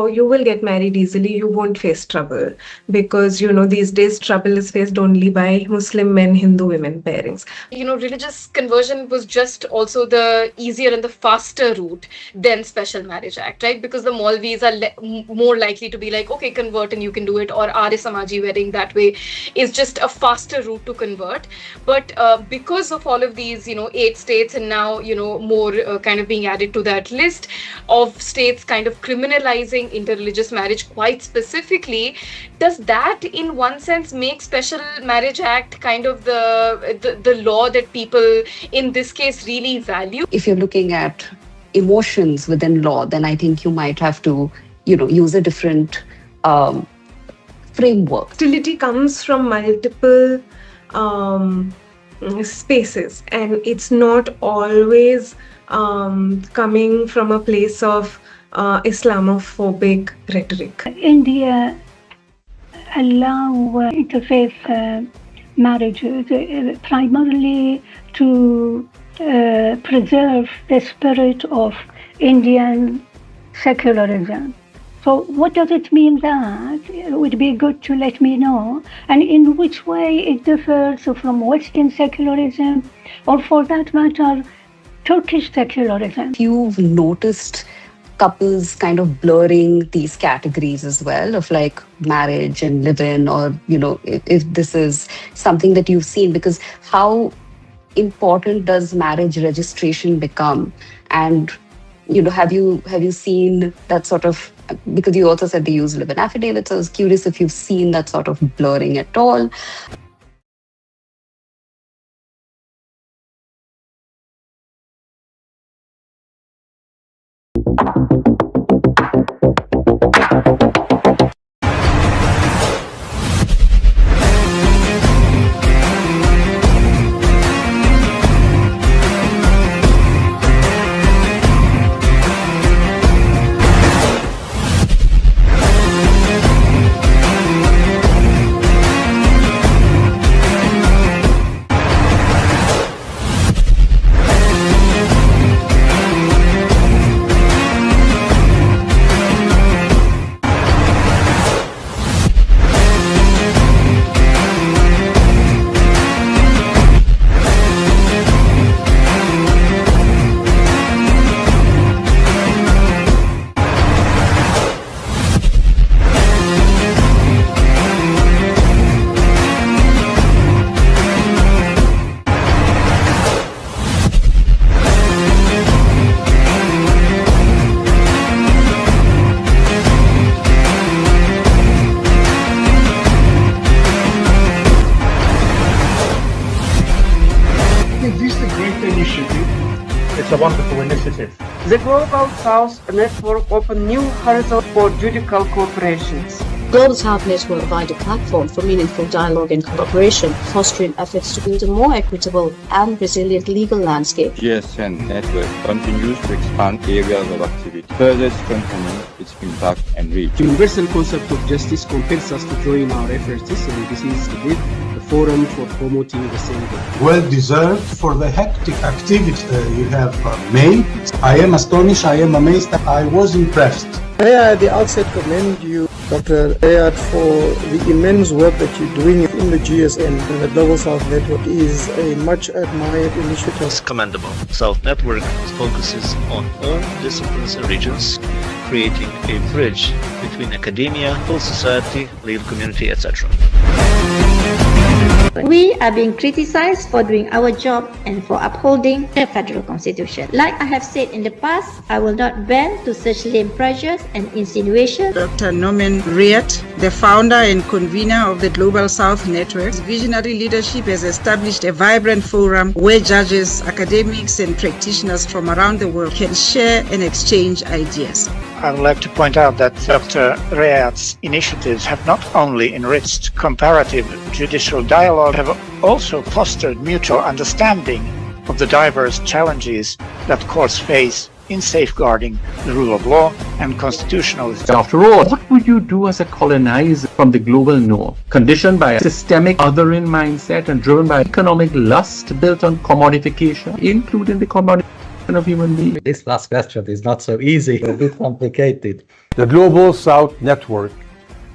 you will get married easily, you won't face trouble, because these days trouble is faced only by Muslim men, Hindu women pairings. Religious conversion was just also the easier and the faster route than Special Marriage Act, right? Because the Maulvis are more likely to be like, okay, convert and you can do it, or Arya Samaji wedding that way is just a faster route to convert. But because of all of these, 8 states and now, more kind of being added to that list of states kind of criminalizing interreligious marriage quite specifically, does that in one sense make Special Marriage Act kind of the law that people in this case really value? If you're looking at emotions within law, then I think you might have to, use a different framework. Hostility comes from multiple spaces, and it's not always coming from a place of Islamophobic rhetoric. India allow interfaith marriages primarily to preserve the spirit of Indian secularism. So what does it mean that? It would be good to let me know, and in which way it differs from Western secularism, or for that matter, Turkish secularism. You've noticed couples kind of blurring these categories as well, of like marriage and live-in, or if this is something that you've seen, because how important does marriage registration become? And have you seen that sort of, because you also said they use live-in affidavits, so I was curious if you've seen that sort of blurring at all. It's a wonderful initiative. The Global South Network opened new horizons for judicial cooperations. Global South Network provide a platform for meaningful dialogue and collaboration, fostering efforts to build a more equitable and resilient legal landscape. GSN network continues to expand areas of activity, further strengthening its impact and reach. The universal concept of justice compels us to join our efforts, and this is the forum for promoting the same goal. Well deserved for the hectic activity you have made. I am astonished, I am amazed, I was impressed. May I at the outset commend you, Dr. Ayad, for the immense work that you're doing in the GSN, and the Global South Network is a much admired initiative. It's commendable. South Network focuses on all disciplines and regions, creating a bridge between academia, civil society, legal community, etc. We are being criticized for doing our job and for upholding the federal constitution. Like I have said in the past, I will not bend to such lame pressures and insinuations. Dr. Norman Riat, the founder and convener of the Global South Network, visionary leadership has established a vibrant forum where judges, academics, and practitioners from around the world can share and exchange ideas. I would like to point out that Dr. Riat's initiatives have not only enriched comparative judicial dialogue, have also fostered mutual understanding of the diverse challenges that courts face in safeguarding the rule of law and constitutionalism. After all, what would you do as a colonizer from the global north, conditioned by a systemic othering mindset and driven by economic lust built on commodification, including the commodification of human beings? This last question is not so easy, a bit complicated. The Global South Network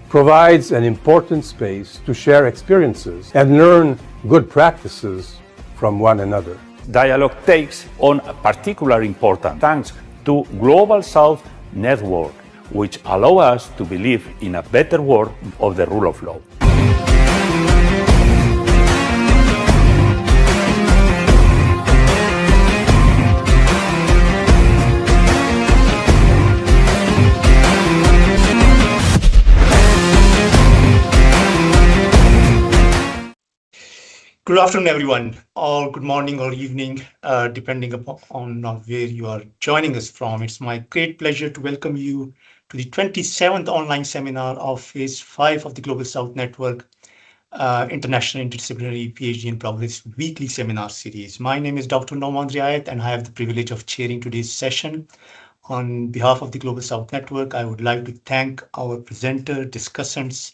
provides an important space to share experiences and learn good practices from one another. Dialogue takes on a particular importance thanks to Global South Network, which allow us to believe in a better world of the rule of law. Good afternoon, everyone, or good morning or evening, depending on where you are joining us from. It's my great pleasure to welcome you to the 27th online seminar of Phase 5 of the Global South Network, International Interdisciplinary PhD in Progress weekly seminar series. My name is Dr. Nouman Riayat, and I have the privilege of chairing today's session. On behalf of the Global South Network, I would like to thank our presenter, discussants,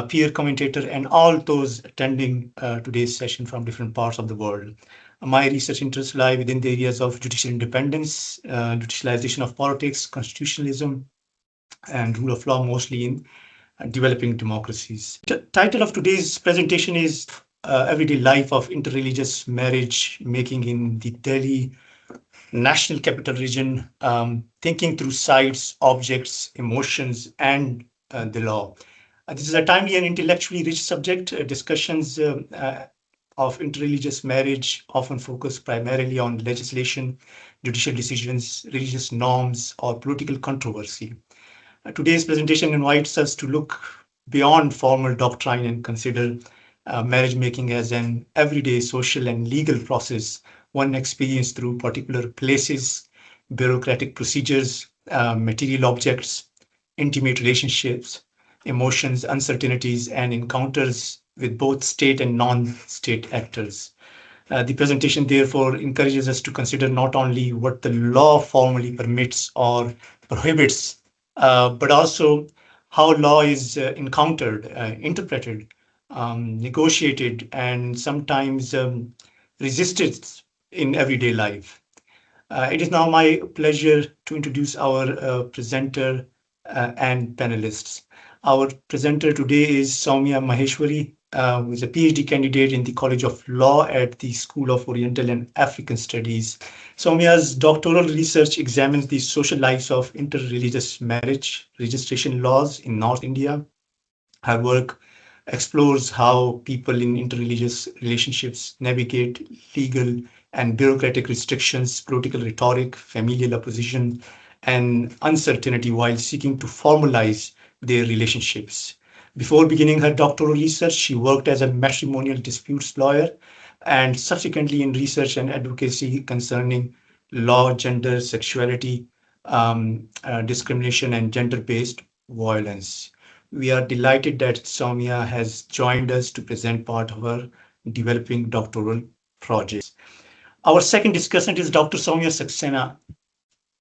peer commentator, and all those attending today's session from different parts of the world. My research interests lie within the areas of judicial independence, judicialization of politics, constitutionalism, and rule of law, mostly in developing democracies. The title of today's presentation is Everyday Life of Interreligious Marriage Making in the Delhi National Capital Region, Thinking Through Sites, Objects, Emotions, and the Law. This is a timely and intellectually rich subject. Discussions of interreligious marriage often focus primarily on legislation, judicial decisions, religious norms, or political controversy. Today's presentation invites us to look beyond formal doctrine and consider marriage making as an everyday social and legal process, one experienced through particular places, bureaucratic procedures, material objects, intimate relationships, emotions, uncertainties, and encounters with both state and non-state actors. The presentation therefore encourages us to consider not only what the law formally permits or prohibits, but also how law is encountered, interpreted, negotiated, and sometimes resisted in everyday life. It is now my pleasure to introduce our presenter and panelists. Our presenter today is Saumya Maheshwari, who is a PhD candidate in the College of Law at the School of Oriental and African Studies. Saumya's doctoral research examines the social lives of interreligious marriage registration laws in North India. Her work explores how people in interreligious relationships navigate legal and bureaucratic restrictions, political rhetoric, familial opposition, and uncertainty while seeking to formalize their relationships. Before beginning her doctoral research, she worked as a matrimonial disputes lawyer and subsequently in research and advocacy concerning law, gender, sexuality, discrimination, and gender-based violence. We are delighted that Saumya has joined us to present part of her developing doctoral projects. Our second discussant is Dr. Saumya Saxena,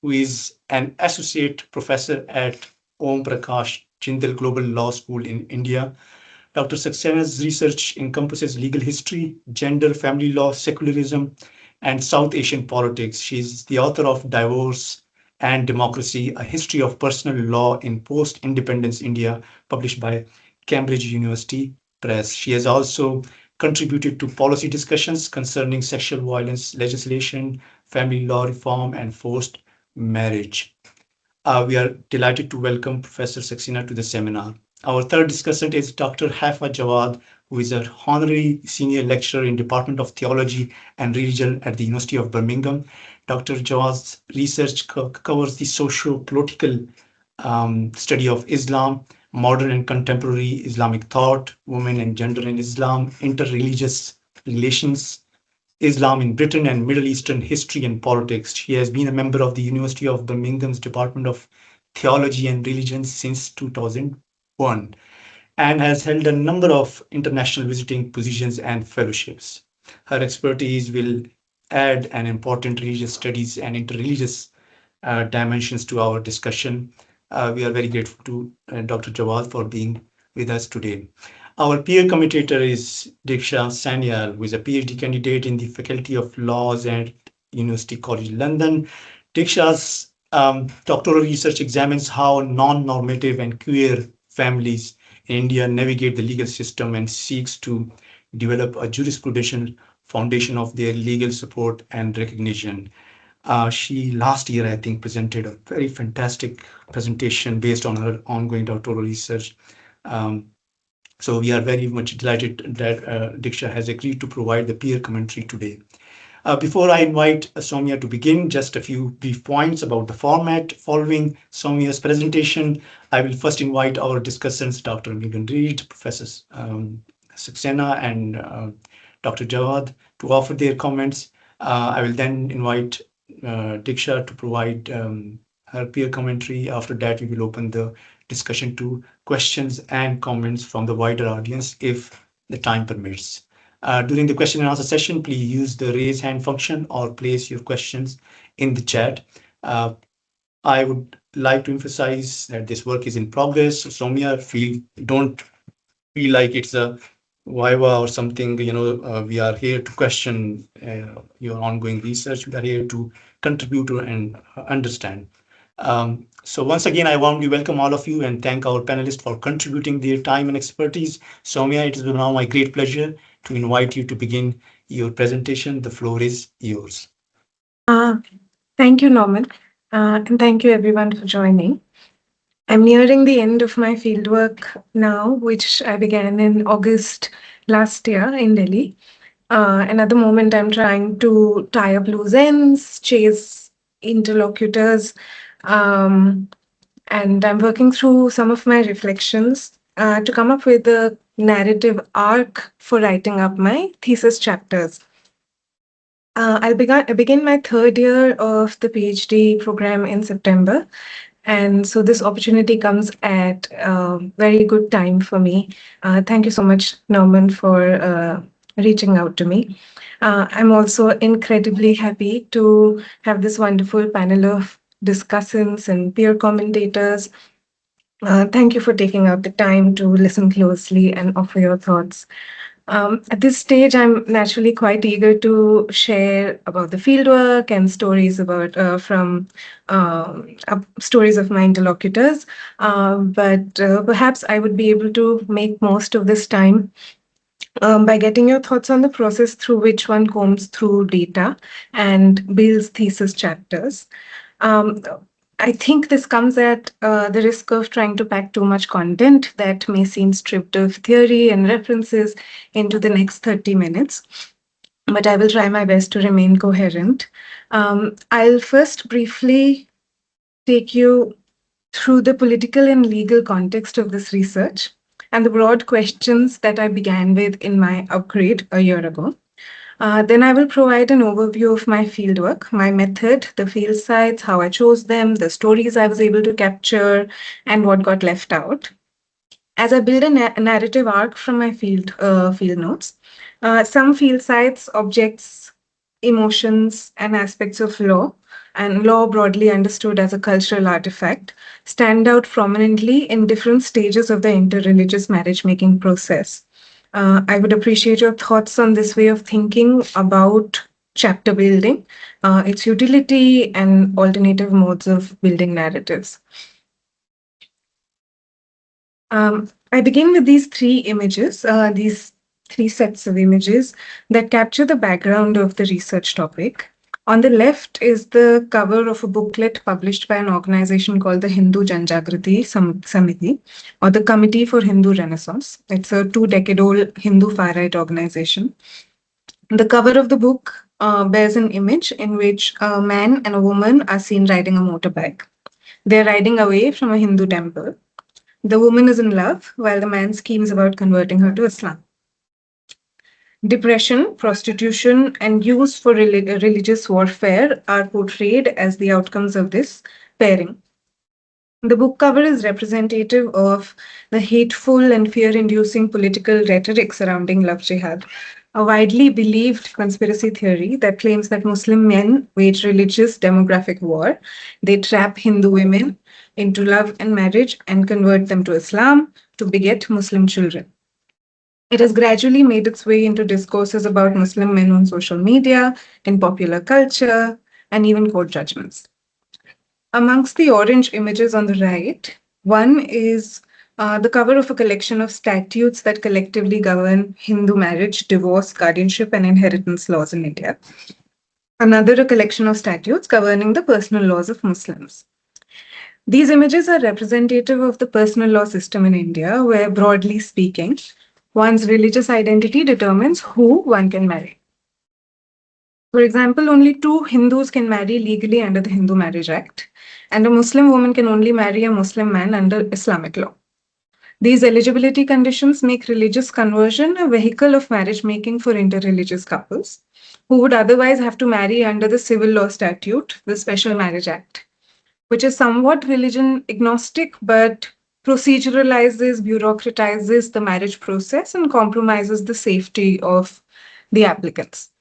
who is an associate professor at Om Prakash Jindal Global Law School in India. Dr. Saxena's research encompasses legal history, gender, family law, secularism, and South Asian politics. She is the author of Divorce and Democracy, A History of Personal Law in Post-Independence India, published by Cambridge University Press. She has also contributed to policy discussions concerning sexual violence legislation, family law reform, and forced marriage. We are delighted to welcome Professor Saxena to the seminar. Our third discussant is Dr. Haifaa Jawad, who is an honorary senior lecturer in Department of Theology and Religion at the University of Birmingham. Dr. Jawad's research covers the socio-political study of Islam, modern and contemporary Islamic thought, women and gender in Islam, interreligious relations, Islam in Britain, and Middle Eastern history and politics. She has been a member of the University of Birmingham's Department of Theology and Religion since 2001 and has held a number of international visiting positions and fellowships. Her expertise will add an important religious studies and interreligious dimensions to our discussion. We are very grateful to Dr. Jawad for being with us today. Our peer commentator is Diksha Sanyal, who is a PhD candidate in the Faculty of Laws at University College London. Diksha's Doctoral research examines how non-normative and queer families in India navigate the legal system and seeks to develop a jurisprudential foundation of their legal support and recognition. She last year, I think, presented a very fantastic presentation based on her ongoing doctoral research. So we are very much delighted that Diksha has agreed to provide the peer commentary today. Before I invite Saumya to begin, just a few brief points about the format. Following Saumya's presentation, I will first invite our discussants, Dr. Megan Reed, Professor Saxena, and Dr. Jawad, to offer their comments. I will then invite Diksha to provide her peer commentary. After that, we will open the discussion to questions and comments from the wider audience if the time permits. During the question and answer session, please use the raise hand function or place your questions in the chat. I would like to emphasize that this work is in progress. So Saumya, don't feel like it's a viva or something. We are here to question your ongoing research. We are here to contribute and understand. So once again, I warmly welcome all of you and thank our panelists for contributing their time and expertise. Saumya, it is now my great pleasure to invite you to begin your presentation. The floor is yours. Thank you, Norman, and thank you everyone for joining. I'm nearing the end of my fieldwork now, which I began in August last year in Delhi. And at the moment, I'm trying to tie up loose ends, chase interlocutors, and I'm working through some of my reflections to come up with a narrative arc for writing up my thesis chapters. I'll begin my third year of the PhD program in September. And so this opportunity comes at a very good time for me. Thank you so much, Norman, for reaching out to me. I'm also incredibly happy to have this wonderful panel of discussants and peer commentators. Thank you for taking out the time to listen closely and offer your thoughts. At this stage, I'm naturally quite eager to share about the fieldwork and stories from stories of my interlocutors. But perhaps I would be able to make most of this time by getting your thoughts on the process through which one combs through data and builds thesis chapters. I think this comes at the risk of trying to pack too much content that may seem stripped of theory and references into the next 30 minutes, but I will try my best to remain coherent. I'll first briefly take you through the political and legal context of this research and the broad questions that I began with in my upgrade a year ago. Then I will provide an overview of my fieldwork, my method, the field sites, how I chose them, the stories I was able to capture, and what got left out. As I build a narrative arc from my field notes, some field sites, objects, emotions, and aspects of law, and law broadly understood as a cultural artifact, stand out prominently in different stages of the interreligious marriage-making process. I would appreciate your thoughts on this way of thinking about chapter building, its utility, and alternative modes of building narratives. I begin with these three images, these three sets of images that capture the background of the research topic. On the left is the cover of a booklet published by an organization called the Hindu Janjagriti Samiti, or the Committee for Hindu Renaissance. It's a 2-decade-old Hindu far-right organization. The cover of the book bears an image in which a man and a woman are seen riding a motorbike. They're riding away from a Hindu temple. The woman is in love, while the man schemes about converting her to Islam. Depression, prostitution, and use for religious warfare are portrayed as the outcomes of this pairing. The book cover is representative of the hateful and fear-inducing political rhetoric surrounding love jihad, a widely believed conspiracy theory that claims that Muslim men wage religious demographic war. They trap Hindu women into love and marriage and convert them to Islam to beget Muslim children. It has gradually made its way into discourses about Muslim men on social media, in popular culture, and even court judgments. Amongst the orange images on the right, one is the cover of a collection of statutes that collectively govern Hindu marriage, divorce, guardianship, and inheritance laws in India. Another, a collection of statutes governing the personal laws of Muslims. These images are representative of the personal law system in India, where, broadly speaking, one's religious identity determines who one can marry. For example, only 2 Hindus can marry legally under the Hindu Marriage Act, and a Muslim woman can only marry a Muslim man under Islamic law. These eligibility conditions make religious conversion a vehicle of marriage making for interreligious couples, who would otherwise have to marry under the civil law statute, the Special Marriage Act, which is somewhat religion agnostic but proceduralizes, bureaucratizes the marriage process and compromises the safety of the applicants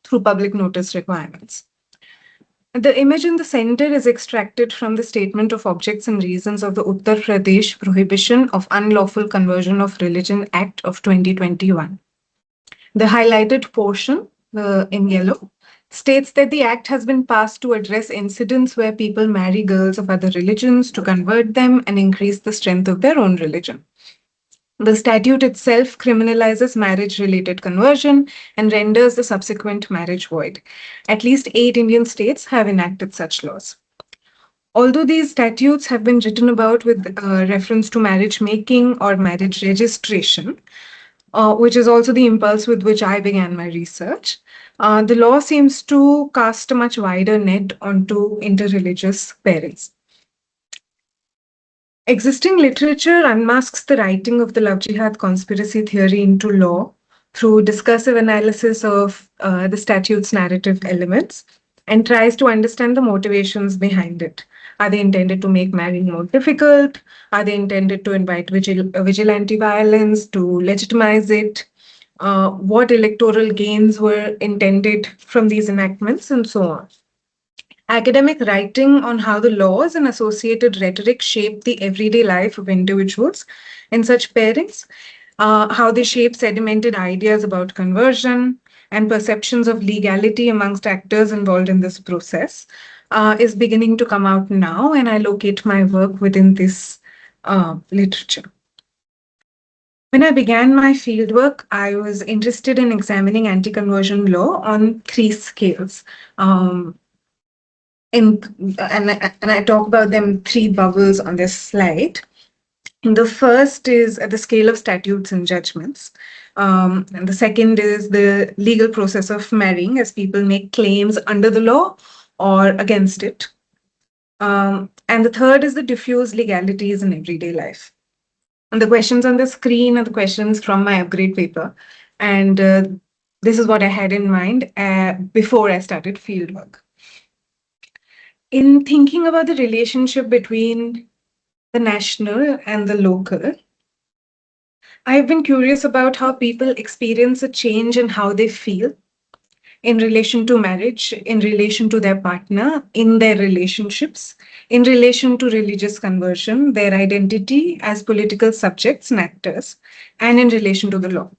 through public notice requirements. The image in the center is extracted from the Statement of Objects and Reasons of the Uttar Pradesh Prohibition of Unlawful Conversion of Religion Act of 2021. The highlighted portion, in yellow, states that the act has been passed to address incidents where people marry girls of other religions to convert them and increase the strength of their own religion. The statute itself criminalizes marriage-related conversion and renders the subsequent marriage void. At least 8 Indian states have enacted such laws. Although these statutes have been written about with reference to marriage making or marriage registration, which is also the impulse with which I began my research, the law seems to cast a much wider net onto interreligious pairings. Existing literature unmasks the writing of the love jihad conspiracy theory into law through discursive analysis of the statute's narrative elements and tries to understand the motivations behind it. Are they intended to make marrying more difficult? Are they intended to invite vigilante violence, to legitimize it? What electoral gains were intended from these enactments, and so on. Academic writing on how the laws and associated rhetoric shape the everyday life of individuals in such pairings, how they shape sedimented ideas about conversion and perceptions of legality amongst actors involved in this process, is beginning to come out now, and I locate my work within this literature. When I began my fieldwork, I was interested in examining anti-conversion law on 3 scales. And I talk about them 3 bubbles on this slide. The first is at the scale of statutes and judgments. And the second is the legal process of marrying as people make claims under the law or against it. And the third is the diffuse legalities in everyday life. And the questions on the screen are the questions from my upgrade paper. And this is what I had in mind before I started fieldwork. In thinking about the relationship between the national and the local, I've been curious about how people experience a change in how they feel in relation to marriage, in relation to their partner, in their relationships, in relation to religious conversion, their identity as political subjects and actors, and in relation to the law.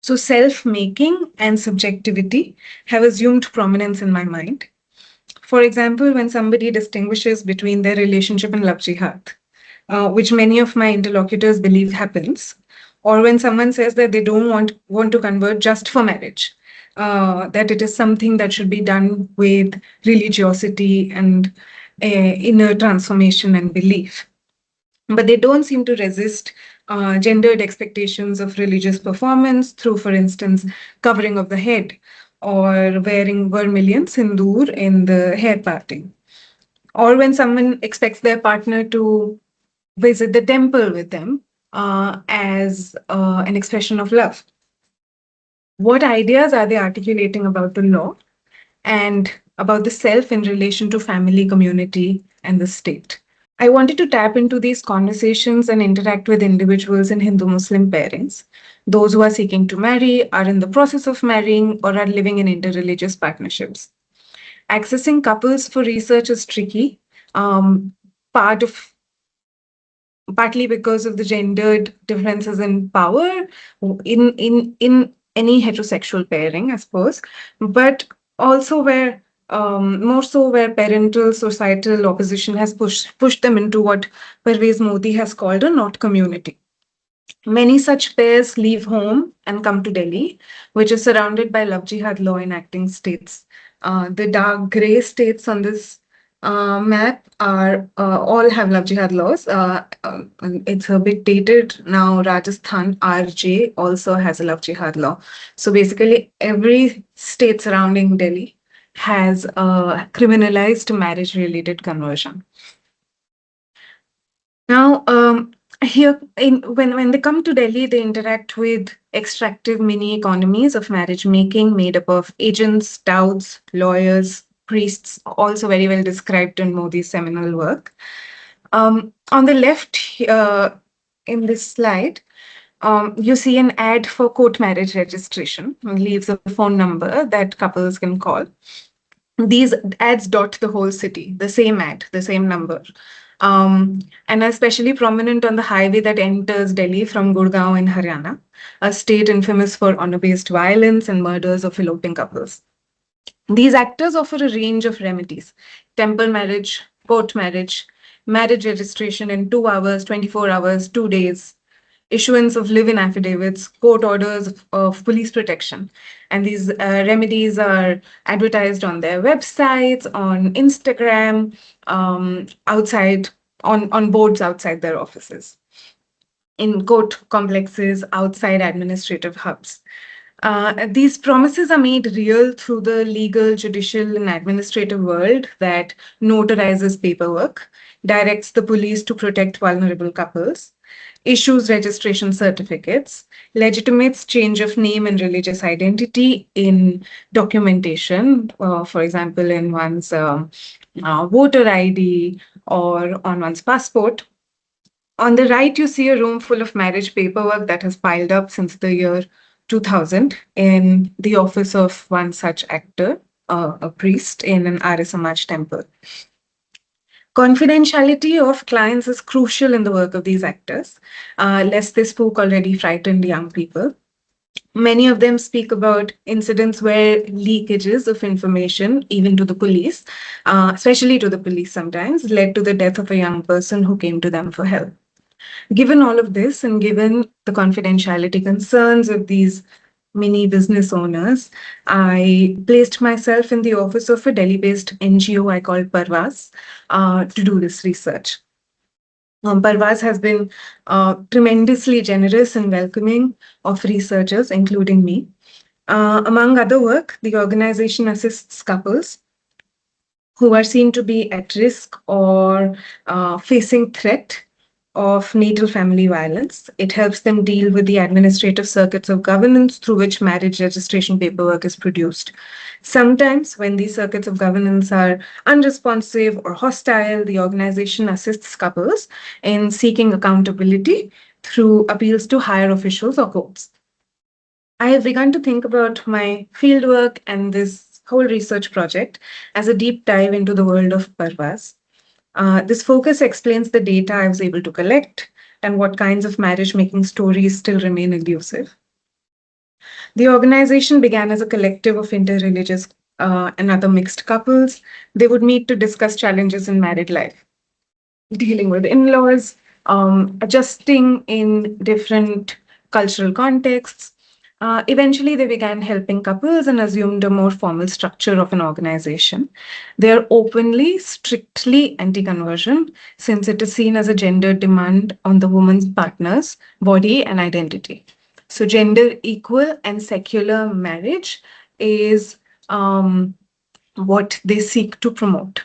So self-making and subjectivity have assumed prominence in my mind. For example, when somebody distinguishes between their relationship and love jihad, which many of my interlocutors believe happens, or when someone says that they don't want to convert just for marriage, that it is something that should be done with religiosity and inner transformation and belief. But they don't seem to resist gendered expectations of religious performance through, for instance, covering of the head or wearing vermilion sindoor in the hair parting. Or when someone expects their partner to visit the temple with them as an expression of love. What ideas are they articulating about the law and about the self in relation to family, community, and the state? I wanted to tap into these conversations and interact with individuals in Hindu-Muslim pairings, those who are seeking to marry, are in the process of marrying, or are living in interreligious partnerships. Accessing couples for research is tricky, partly because of the gendered differences in power in any heterosexual pairing, I suppose, but also where more so where parental societal opposition has pushed them into what Parvez Modi has called a not community. Many such pairs leave home and come to Delhi, which is surrounded by love jihad law enacting states. The dark grey states on this map are all have love jihad laws. It's a bit dated now. Rajasthan RJ also has a love jihad law. So basically, every state surrounding Delhi has criminalized marriage-related conversion. Now, here, when they come to Delhi, they interact with extractive mini economies of marriage making made up of agents, touts, lawyers, priests, also very well described in Modi's seminal work. On the left in this slide, you see an ad for court marriage registration. It leaves a phone number that couples can call. These ads dot the whole city, the same ad, the same number. And especially prominent on the highway that enters Delhi from Gurgaon in Haryana, a state infamous for honor-based violence and murders of eloping couples. These actors offer a range of remedies: temple marriage, court marriage, marriage registration in 2 hours, 24 hours, 2 days, issuance of live-in affidavits, court orders of police protection. And these remedies are advertised on their websites, on Instagram, outside, on boards outside their offices, in court complexes, outside administrative hubs. These promises are made real through the legal, judicial, and administrative world that notarizes paperwork, directs the police to protect vulnerable couples, issues registration certificates, legitimates change of name and religious identity in documentation, for example, in one's voter ID or on one's passport. On the right, you see a room full of marriage paperwork that has piled up since the year 2000 in the office of one such actor, a priest in an Arya Samaj temple. Confidentiality of clients is crucial in the work of these actors, lest they spook already frightened young people. Many of them speak about incidents where leakages of information, even to the police, especially to the police sometimes, led to the death of a young person who came to them for help. Given all of this, and given the confidentiality concerns of these mini business owners, I placed myself in the office of a Delhi-based NGO I called Parvaz to do this research. Parvaz has been tremendously generous and welcoming of researchers, including me. Among other work, the organization assists couples who are seen to be at risk or facing threat of natal family violence. It helps them deal with the administrative circuits of governance through which marriage registration paperwork is produced. Sometimes, when these circuits of governance are unresponsive or hostile, the organization assists couples in seeking accountability through appeals to higher officials or courts. I have begun to think about my fieldwork and this whole research project as a deep dive into the world of Parvaz. This focus explains the data I was able to collect and what kinds of marriage-making stories still remain elusive. The organization began as a collective of interreligious and other mixed couples. They would meet to discuss challenges in married life, dealing with in-laws, adjusting in different cultural contexts. Eventually, they began helping couples and assumed a more formal structure of an organization. They are openly, strictly anti-conversion, since it is seen as a gender demand on the woman's partner's body and identity. So gender equal and secular marriage is what they seek to promote.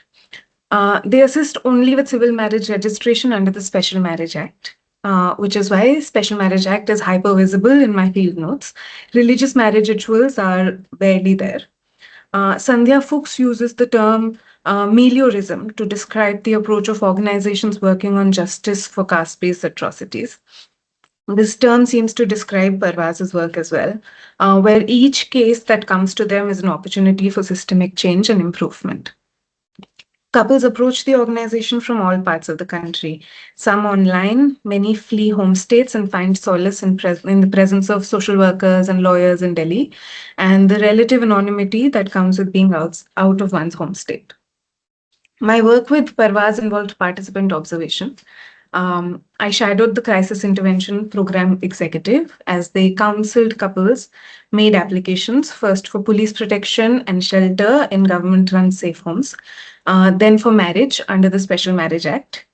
They assist only with civil marriage registration under the Special Marriage Act. Which is why Special Marriage Act is hyper-visible in my field notes. Religious marriage rituals are barely there. Sandhya Fuchs uses the term meliorism to describe the approach of organizations working on justice for caste-based atrocities. This term seems to describe Parvaz's work as well, where each case that comes to them is an opportunity for systemic change and improvement. Couples approach the organization from all parts of the country. Some online, many flee home states and find solace in the presence of social workers and lawyers in Delhi, and the relative anonymity that comes with being out of one's home state. My work with Parvaz involved participant observation. I shadowed the crisis intervention program executive as they counseled couples, made applications first for police protection and shelter in government-run safe homes, then for marriage under the Special Marriage Act,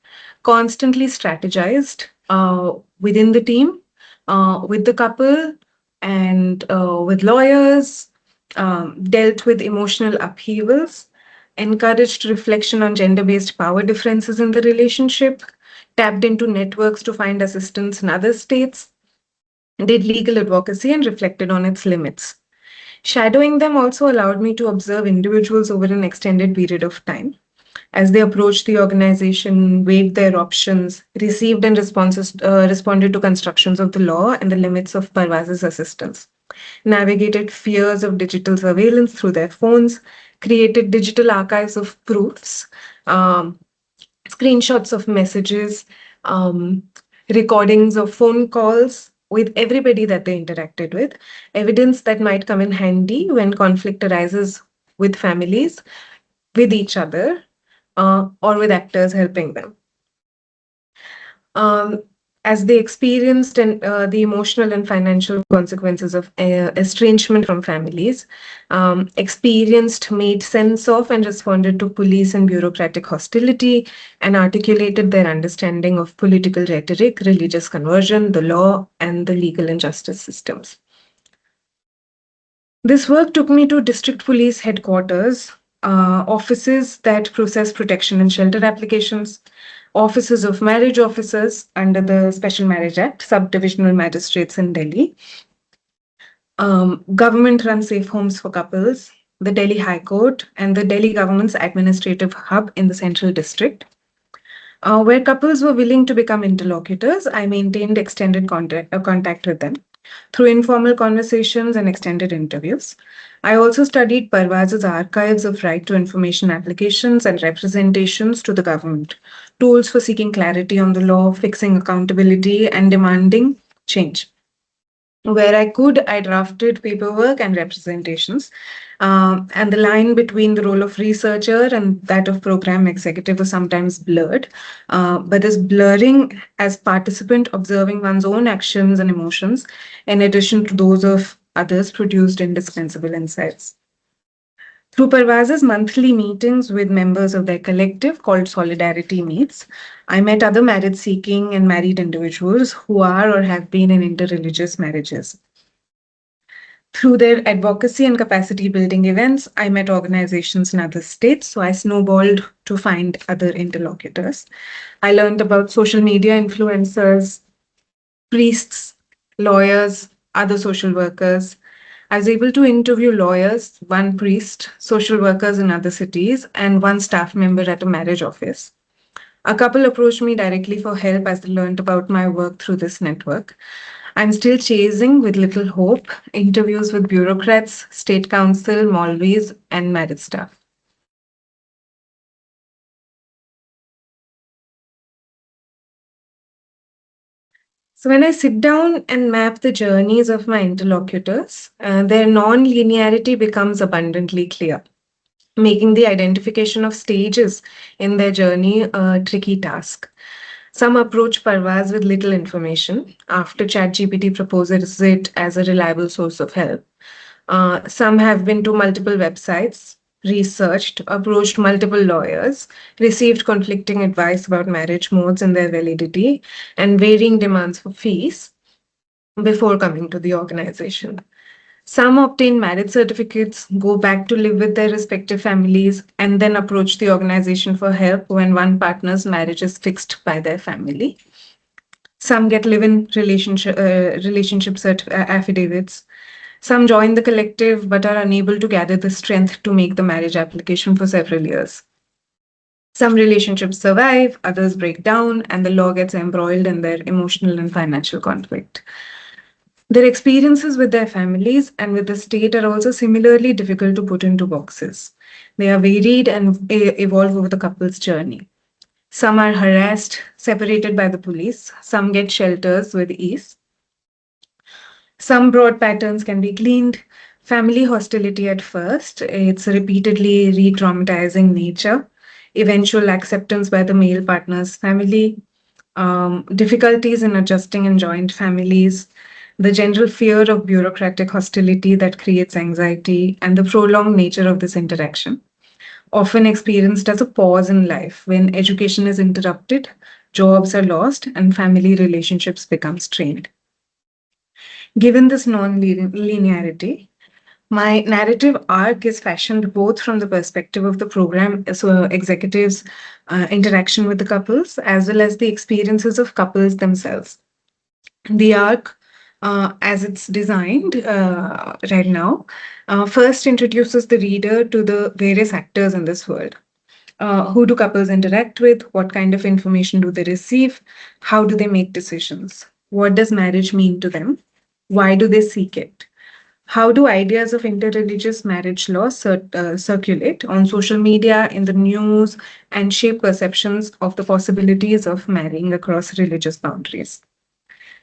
constantly strategized within the team, with the couple, and with lawyers, dealt with emotional upheavals, encouraged reflection on gender-based power differences in the relationship, tapped into networks to find assistance in other states, did legal advocacy, and reflected on its limits. Shadowing them also allowed me to observe individuals over an extended period of time as they approached the organization, weighed their options, received and responded to constructions of the law and the limits of Parvaz's assistance, navigated fears of digital surveillance through their phones, created digital archives of proofs, screenshots of messages, recordings of phone calls with everybody that they interacted with, evidence that might come in handy when conflict arises with families, with each other, or with actors helping them. As they experienced the emotional and financial consequences of estrangement from families, experienced, made sense of, and responded to police and bureaucratic hostility, and articulated their understanding of political rhetoric, religious conversion, the law, and the legal and justice systems. This work took me to district police headquarters, offices that process protection and shelter applications, offices of marriage officers under the Special Marriage Act, subdivisional magistrates in Delhi, government-run safe homes for couples, the Delhi High Court, and the Delhi government's administrative hub in the Central District. Where couples were willing to become interlocutors, I maintained extended contact with them through informal conversations and extended interviews. I also studied Parvaz's archives of right to information applications and representations to the government, tools for seeking clarity on the law, fixing accountability, and demanding change. Where I could, I drafted paperwork and representations, and the line between the role of researcher and that of program executive was sometimes blurred. But this blurring as participant observing one's own actions and emotions, in addition to those of others, produced indispensable insights. Through Parvaz's monthly meetings with members of their collective called Solidarity Meets, I met other marriage-seeking and married individuals who are or have been in interreligious marriages. Through their advocacy and capacity-building events, I met organizations in other states, so I snowballed to find other interlocutors. I learned about social media influencers, priests, lawyers, other social workers. I was able to interview lawyers, one priest, social workers in other cities, and one staff member at a marriage office. A couple approached me directly for help as they learned about my work through this network. I'm still chasing, with little hope, interviews with bureaucrats, state council, Maulvis, and marriage staff. So when I sit down and map the journeys of my interlocutors, their non-linearity becomes abundantly clear, making the identification of stages in their journey a tricky task. Some approach Parvaz with little information after ChatGPT proposes it as a reliable source of help. Some have been to multiple websites, researched, approached multiple lawyers, received conflicting advice about marriage modes and their validity, and varying demands for fees before coming to the organization. Some obtain marriage certificates, go back to live with their respective families, and then approach the organization for help when one partner's marriage is fixed by their family. Some get live-in relationship affidavits. Some join the collective but are unable to gather the strength to make the marriage application for several years. Some relationships survive, others break down, and the law gets embroiled in their emotional and financial conflict. Their experiences with their families and with the state are also similarly difficult to put into boxes. They are varied and evolve over the couple's journey. Some are harassed, separated by the police. Some get shelters with ease. Some broad patterns can be gleaned. Family hostility at first, its repeatedly re traumatizing nature, eventual acceptance by the male partner's family, difficulties in adjusting in joint families, the general fear of bureaucratic hostility that creates anxiety, and the prolonged nature of this interaction, often experienced as a pause in life when education is interrupted, jobs are lost, and family relationships become strained. Given this non-linearity, my narrative arc is fashioned both from the perspective of the program, so executives' interaction with the couples, as well as the experiences of couples themselves. The arc, as it's designed right now, first introduces the reader to the various actors in this world. Who do couples interact with? What kind of information do they receive? How do they make decisions? What does marriage mean to them? Why do they seek it? How do ideas of interreligious marriage law circulate on social media, in the news, and shape perceptions of the possibilities of marrying across religious boundaries?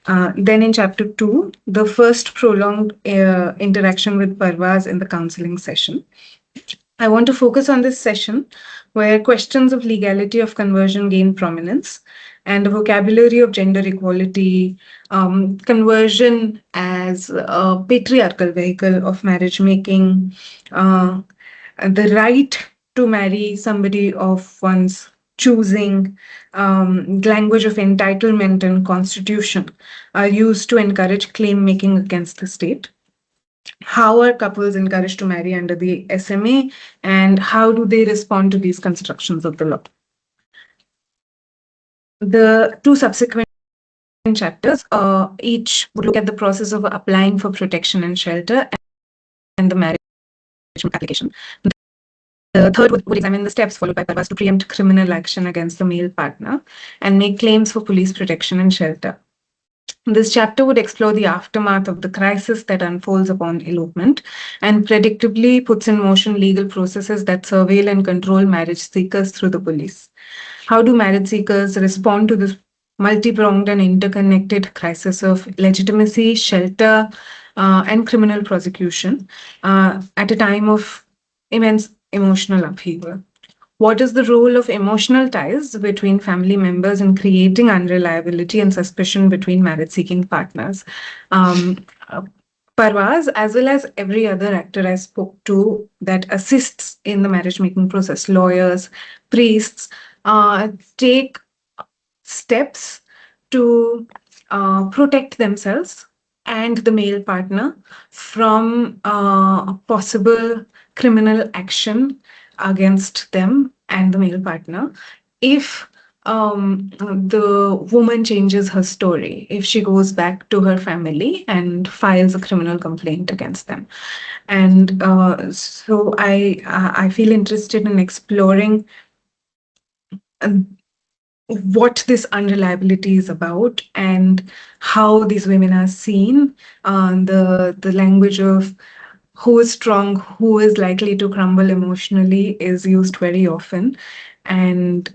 Then in chapter 2, the first prolonged interaction with Parvaz in the counseling session. I want to focus on this session where questions of legality of conversion gain prominence and the vocabulary of gender equality, conversion as a patriarchal vehicle of marriage making, the right to marry somebody of one's choosing, language of entitlement and constitution are used to encourage claim making against the state. How are couples encouraged to marry under the SMA, and how do they respond to these constructions of the law? The two subsequent chapters each would look at the process of applying for protection and shelter and the marriage application. The third would examine the steps followed by Parvaz to preempt criminal action against the male partner and make claims for police protection and shelter. This chapter would explore the aftermath of the crisis that unfolds upon elopement and predictably puts in motion legal processes that surveil and control marriage seekers through the police. How do marriage seekers respond to this multi-pronged and interconnected crisis of legitimacy, shelter, and criminal prosecution at a time of immense emotional upheaval? What is the role of emotional ties between family members in creating unreliability and suspicion between marriage-seeking partners? Parvaz, as well as every other actor I spoke to that assists in the marriage-making process, lawyers, priests, take steps to protect themselves and the male partner from possible criminal action against them and the male partner if the woman changes her story, if she goes back to her family and files a criminal complaint against them. And so I feel interested in exploring what this unreliability is about and how these women are seen, the language of who is strong, who is likely to crumble emotionally is used very often. And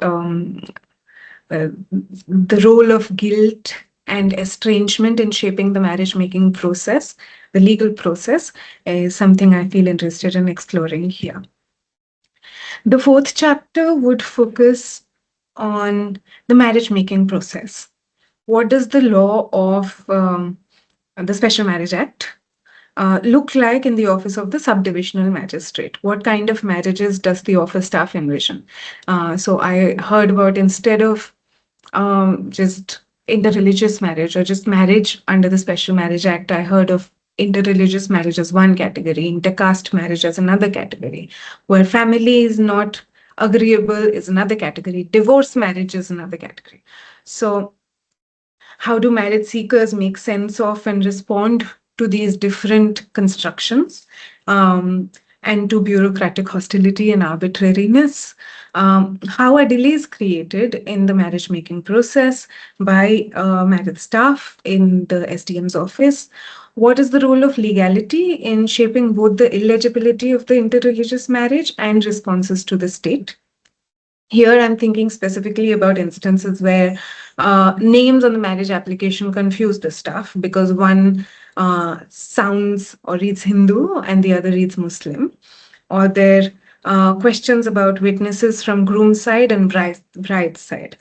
the role of guilt and estrangement in shaping the marriage making process, the legal process, is something I feel interested in exploring here. The fourth chapter would focus on the marriage making process. What does the law of the Special Marriage Act look like in the office of the subdivisional magistrate? What kind of marriages does the office staff envision? So I heard about, instead of just interreligious marriage or just marriage under the Special Marriage Act, I heard of interreligious marriage as one category, intercaste marriage as another category, where family is not agreeable is another category, divorce marriage is another category. So how do marriage seekers make sense of and respond to these different constructions? and to bureaucratic hostility and arbitrariness. How are delays created in the marriage making process by marriage staff in the SDM's office? What is the role of legality in shaping both the illegibility of the interreligious marriage and responses to the state? Here, I'm thinking specifically about instances where names on the marriage application confuse the staff because one sounds or reads Hindu and the other reads Muslim, or there questions about witnesses from groom's side and bride's side,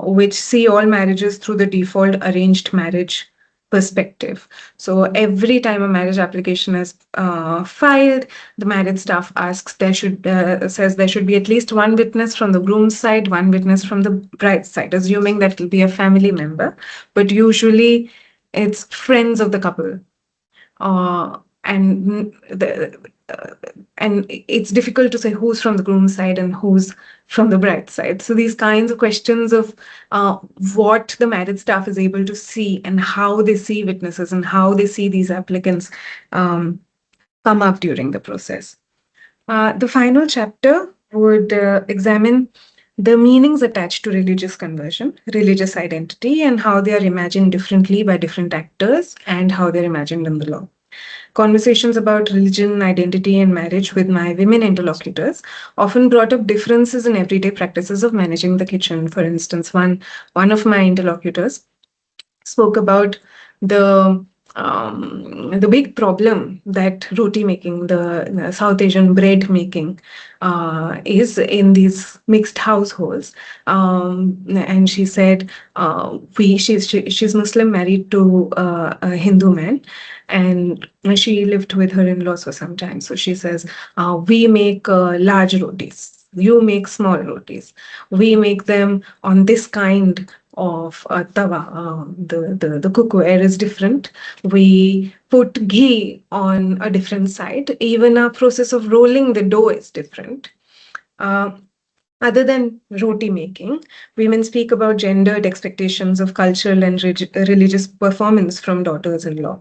which see all marriages through the default arranged marriage perspective. So every time a marriage application is filed, the marriage staff asks says there should be at least one witness from the groom's side, one witness from the bride's side, assuming that it'll be a family member, but usually it's friends of the couple. And it's difficult to say who's from the groom's side and who's from the bride's side. So these kinds of questions of what the marriage staff is able to see and how they see witnesses and how they see these applicants come up during the process. The final chapter would examine the meanings attached to religious conversion, religious identity, and how they are imagined differently by different actors and how they're imagined in the law. Conversations about religion, identity, and marriage with my women interlocutors often brought up differences in everyday practices of managing the kitchen. For instance, one of my interlocutors spoke about the big problem that roti making, the South Asian bread making, is in these mixed households. And she said, she's Muslim, married to a Hindu man, and she lived with her in-laws for some time. So she says, we make large rotis. You make small rotis. We make them on this kind of tawa. The cookware is different. We put ghee on a different side. Even our process of rolling the dough is different. Other than roti making, women speak about gendered expectations of cultural and religious performance from daughters-in-law.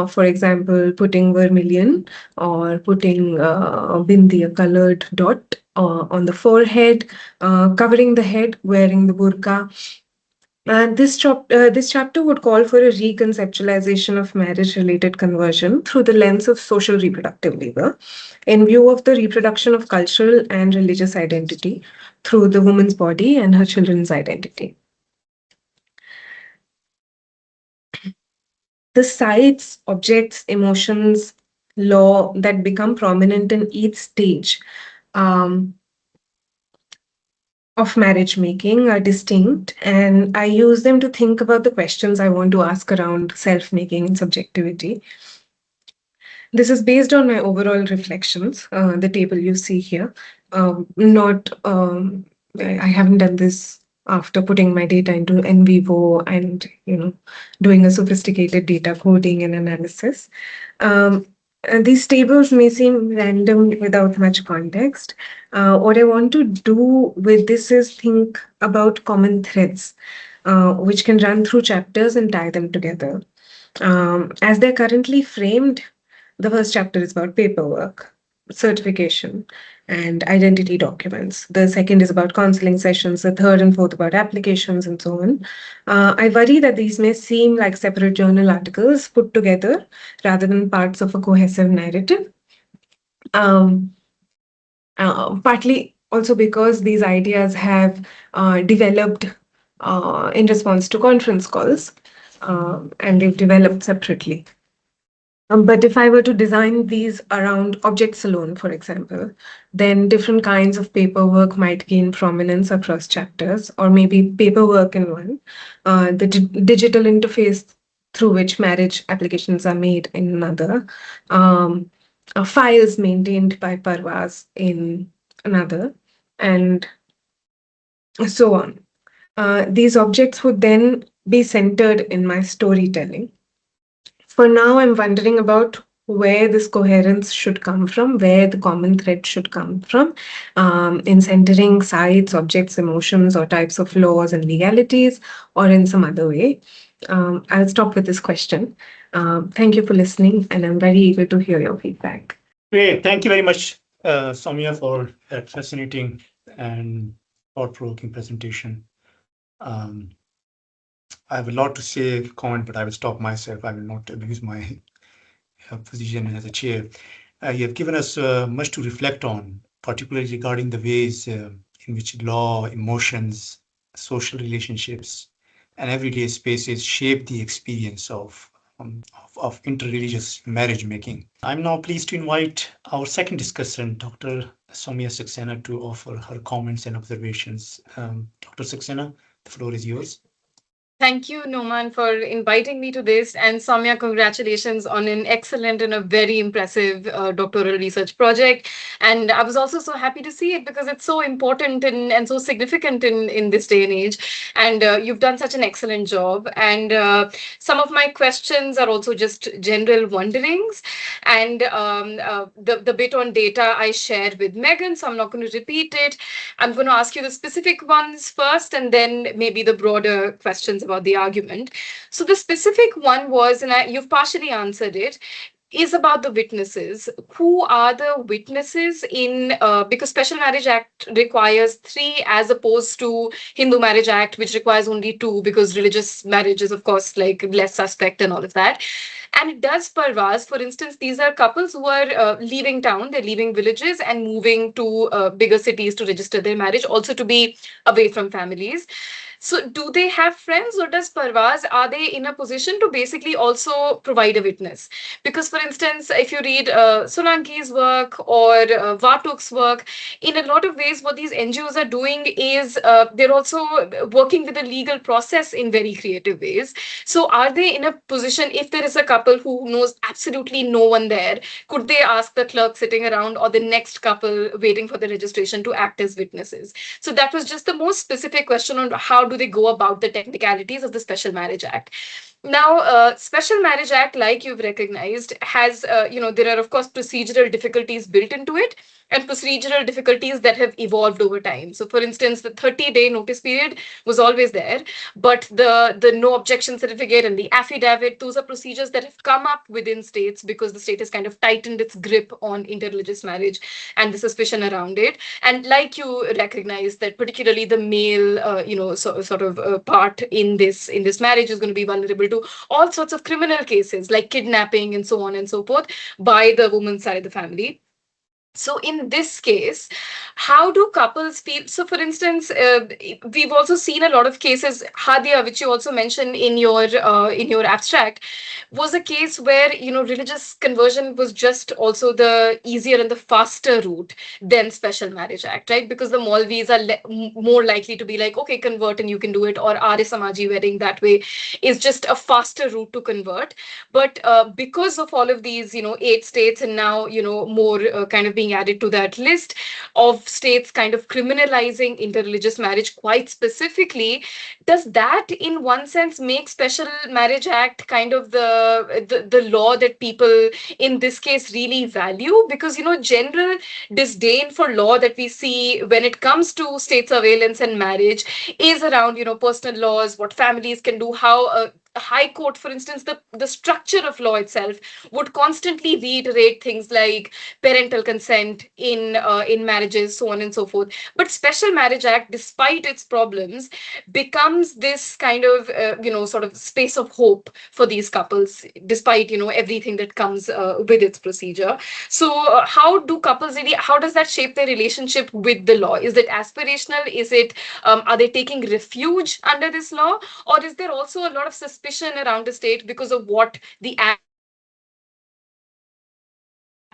For example, putting vermilion or putting bindi, a colored dot, on the forehead, covering the head, wearing the burqa. This chapter would call for a reconceptualization of marriage-related conversion through the lens of social reproductive labor, in view of the reproduction of cultural and religious identity through the woman's body and her children's identity. The sites, objects, emotions, law that become prominent in each stage of marriage making are distinct, and I use them to think about the questions I want to ask around self-making and subjectivity. This is based on my overall reflections, the table you see here. I haven't done this after putting my data into in vivo and doing a sophisticated data coding and analysis. These tables may seem random without much context. What I want to do with this is think about common threads, which can run through chapters and tie them together. As they're currently framed, the first chapter is about paperwork, certification, and identity documents. The second is about counseling sessions, the third and fourth about applications, and so on. I worry that these may seem like separate journal articles put together rather than parts of a cohesive narrative. Partly also because these ideas have developed in response to conference calls, and they've developed separately. But if I were to design these around objects alone, for example, then different kinds of paperwork might gain prominence across chapters, or maybe paperwork in one, the digital interface through which marriage applications are made in another, files maintained by Parvaz in another, and so on. These objects would then be centered in my storytelling. For now, I'm wondering about where this coherence should come from, where the common thread should come from, in centering sites, objects, emotions, or types of laws and legalities, or in some other way. I'll stop with this question. Thank you for listening, and I'm very eager to hear your feedback. Great. Thank you very much, Saumya, for that fascinating and thought-provoking presentation. Um, I have a lot to say, comment, but I will stop myself. I will not abuse my position as a chair. You have given us much to reflect on, particularly regarding the ways in which law, emotions, social relationships, and everyday spaces shape the experience of interreligious marriage making. I'm now pleased to invite our second discussant, Dr. Saumya Saxena, to offer her comments and observations. Dr. Saxena, the floor is yours. Thank you, Noman, for inviting me to this. And Saumya, congratulations on an excellent and a very impressive doctoral research project. And I was also so happy to see it because it's so important and so significant in this day and age. And you've done such an excellent job. And some of my questions are also just general wonderings. And the bit on data I shared with Megan, so I'm not going to repeat it. I'm going to ask you the specific ones first, and then maybe the broader questions about the argument. So the specific one was, and you've partially answered it, is about the witnesses. Who are the witnesses in, because Special Marriage Act requires 3 as opposed to Hindu Marriage Act, which requires only 2 because religious marriage is, of course, like less suspect and all of that. And it does pervas. For instance, these are couples who are leaving town, they're leaving villages and moving to bigger cities to register their marriage, also to be away from families. So do they have friends, or does Parvaz, are they in a position to basically also provide a witness? Because for instance, if you read Solanki's work or Vatuk's work, in a lot of ways, what these NGOs are doing is they're also working with the legal process in very creative ways. So are they in a position, if there is a couple who knows absolutely no one there, could they ask the clerk sitting around or the next couple waiting for the registration to act as witnesses? So that was just the most specific question on how do they go about the technicalities of the Special Marriage Act. Now, Special Marriage Act, like you've recognized, has, there are, of course, procedural difficulties built into it and procedural difficulties that have evolved over time. So, for instance, the 30-day notice period was always there, but the no objection certificate and the affidavit, those are procedures that have come up within states because the state has kind of tightened its grip on interreligious marriage and the suspicion around it. And like you recognize that particularly the male, part in this marriage is going to be vulnerable to all sorts of criminal cases like kidnapping and so on and so forth by the woman's side of the family. So in this case, how do couples feel? So for instance, we've also seen a lot of cases, Hadia, which you also mentioned in your abstract, was a case where, religious conversion was just also the easier and the faster route than Special Marriage Act, right? Because the Maulvis are more likely to be like, okay, convert and you can do it, or Arya Samaji wedding that way is just a faster route to convert. But because of all of these, 8 states and now, more kind of being added to that list of states kind of criminalizing interreligious marriage quite specifically, does that in one sense make Special Marriage Act kind of the law that people in this case really value? Because, general disdain for law that we see when it comes to state surveillance and marriage is around, personal laws, what families can do, how High Court, for instance, the structure of law itself would constantly reiterate things like parental consent in marriages, so on and so forth. But Special Marriage Act, despite its problems, becomes this kind of sort of space of hope for these couples, despite everything that comes with its procedure. So how do couples really? How does that shape their relationship with the law? Is it aspirational? Is it are they taking refuge under this law, or is there also a lot of suspicion around the state because of what the act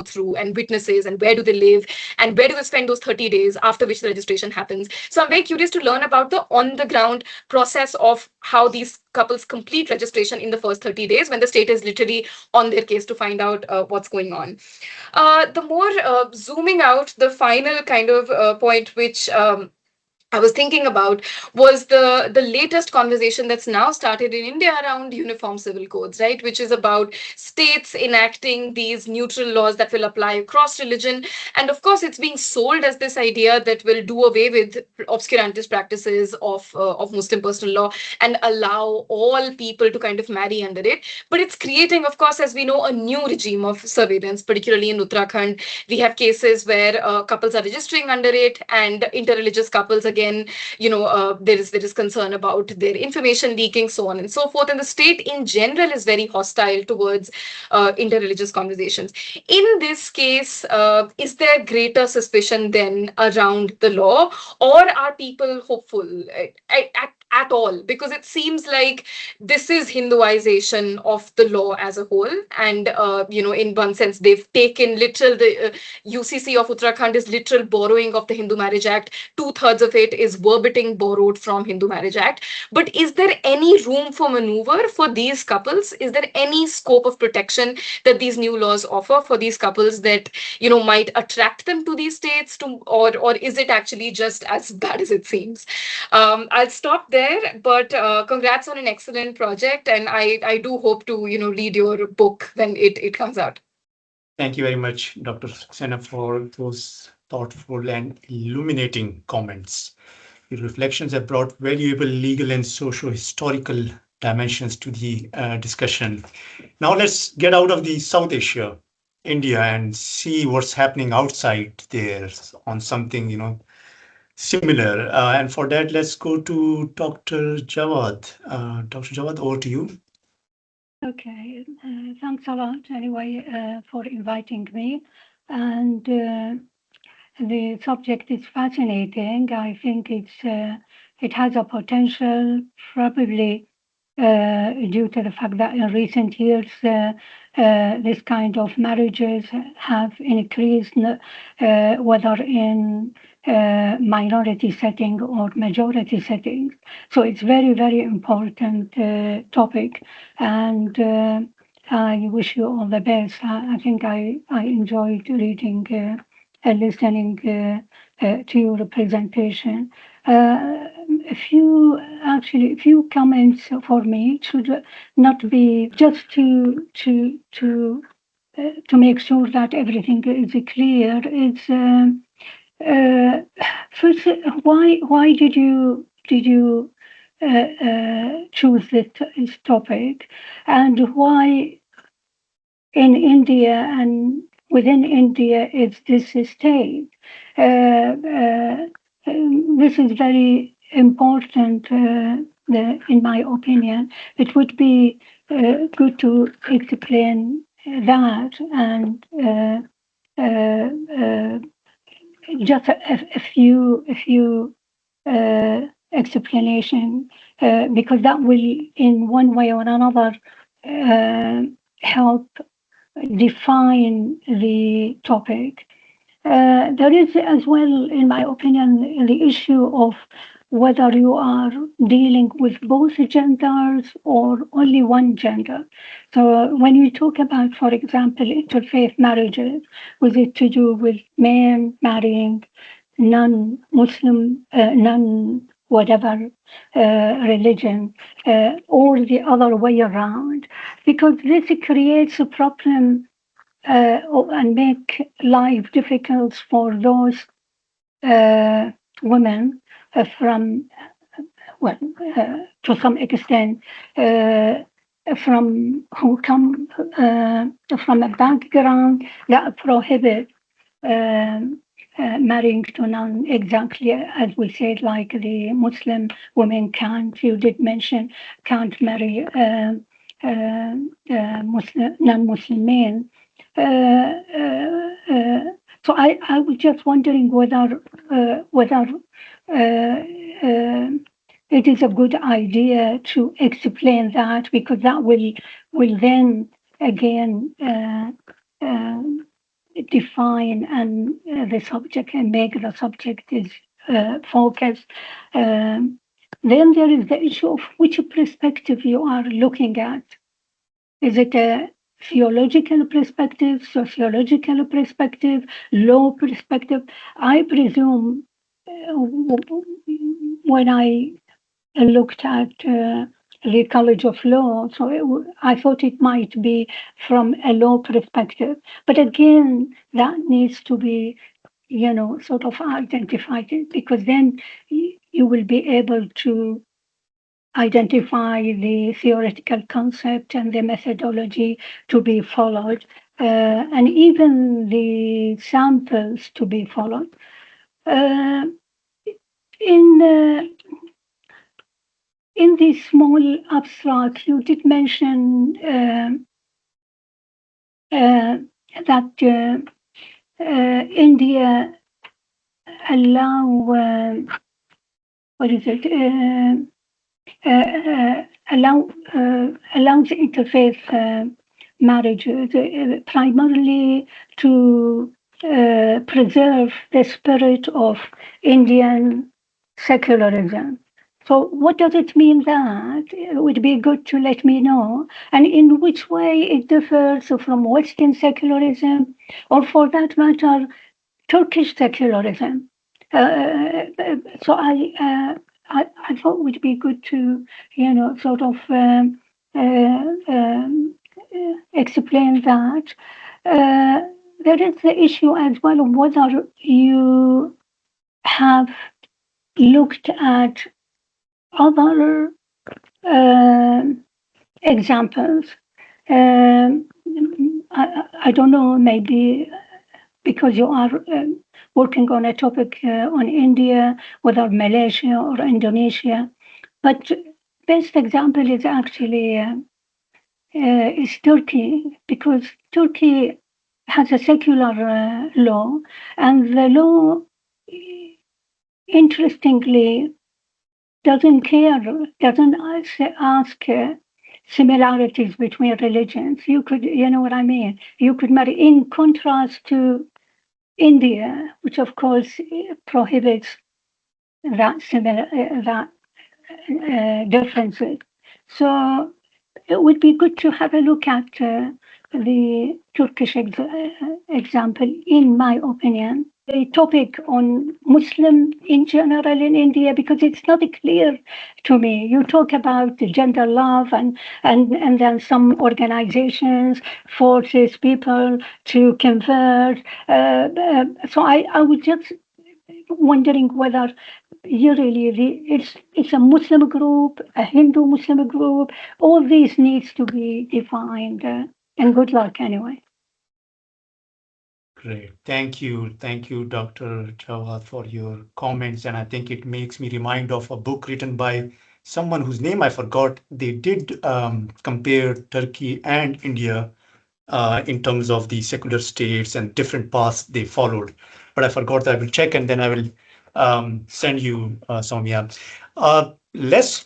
through and witnesses and where do they live and where do they spend those 30 days after which the registration happens? So I'm very curious to learn about the on the ground process of how these couples complete registration in the first 30 days when the state is literally on their case to find out what's going on. The more zooming out, the final kind of point which I was thinking about was the latest conversation that's now started in India around uniform civil codes, right? Which is about states enacting these neutral laws that will apply across religion. And of course, it's being sold as this idea that will do away with obscurantist practices of Muslim personal law and allow all people to kind of marry under it. But it's creating, of course, as we know, a new regime of surveillance, particularly in Uttarakhand. We have cases where couples are registering under it, and interreligious couples again, there is concern about their information leaking, so on and so forth. And the state in general is very hostile towards interreligious conversations. In this case, is there greater suspicion then around the law, or are people hopeful at all? Because it seems like this is Hinduization of the law as a whole, and in one sense, they've taken literal the UCC of Uttarakhand is literal borrowing of the Hindu Marriage Act. 2/3 of it is verbatim borrowed from Hindu Marriage Act. But is there any room for maneuver for these couples? Is there any scope of protection that these new laws offer for these couples that might attract them to these states, or is it actually just as bad as it seems? I'll stop there, but congrats on an excellent project, and I do hope to read your book when it comes out. Thank you very much, Dr. Saxena, for those thoughtful and illuminating comments. Your reflections have brought valuable legal and socio-historical dimensions to the discussion. Now let's get out of the South Asia, India, and see what's happening outside there on something similar. And for that, let's go to Dr. Jawad. Dr. Jawad, over to you. Okay, thanks a lot anyway for inviting me. And the subject is fascinating. I think it has a potential, probably due to the fact that in recent years this kind of marriages have increased, whether in minority setting or majority settings. So it's very, very important topic, and I wish you all the best. I think I enjoyed reading and listening to your presentation. A few comments for me. It should not be just to make sure that everything is clear. It's first, why did you choose this topic, and why in India and within India is this state? This is very important, in my opinion. It would be good to explain that, and just a few explanation, because that will, in one way or another, help define the topic. There is as well, in my opinion, the issue of whether you are dealing with both genders or only one gender. So when we talk about, for example, interfaith marriages, was it to do with men marrying non-Muslim, non-whatever religion, or the other way around? Because this creates a problem and make life difficult for those women from, to some extent, from who come from a background that prohibit marrying to non, exactly as we said, like the Muslim women can't, you did mention, can't marry non-Muslim men. So I was just wondering whether it is a good idea to explain that, because that will then again define and the subject and make the subject is focused. Then there is the issue of which perspective you are looking at. Is it a theological perspective, sociological perspective, law perspective? I presume when I looked at the College of Law, so I thought it might be from a law perspective. But again, that needs to be, sort of identified, because then you will be able to identify the theoretical concept and the methodology to be followed, and even the samples to be followed. In the small abstract, you did mention that India allow allows interfaith marriages primarily to preserve the spirit of Indian secularism. So what does it mean that? It would be good to let me know. And in which way it differs from Western secularism, or for that matter, Turkish secularism. So I thought it would be good to, sort of explain that. There is the issue as well of whether you have looked at other examples. I don't know, maybe because you are working on a topic on India, whether Malaysia or Indonesia, but best example is actually is Turkey, because Turkey has a secular law, and the law, interestingly, doesn't ask similarities between religions. You could, you know what I mean? You could marry, in contrast to India, which of course prohibits that differences. So it would be good to have a look at the Turkish example, in my opinion. A topic on Muslim in general in India, because it's not clear to me. You talk about gender love, and then some organizations forces people to convert. So I was just wondering whether it's a Muslim group, a Hindu Muslim group. All these needs to be defined. And good luck anyway. Great. Thank you, Dr. Jawad, for your comments. And I think it makes me remind of a book written by someone whose name I forgot. They did compare Turkey and India in terms of the secular states and different paths they followed. But I forgot that. I will check, and then I will send you, Saumya. Let's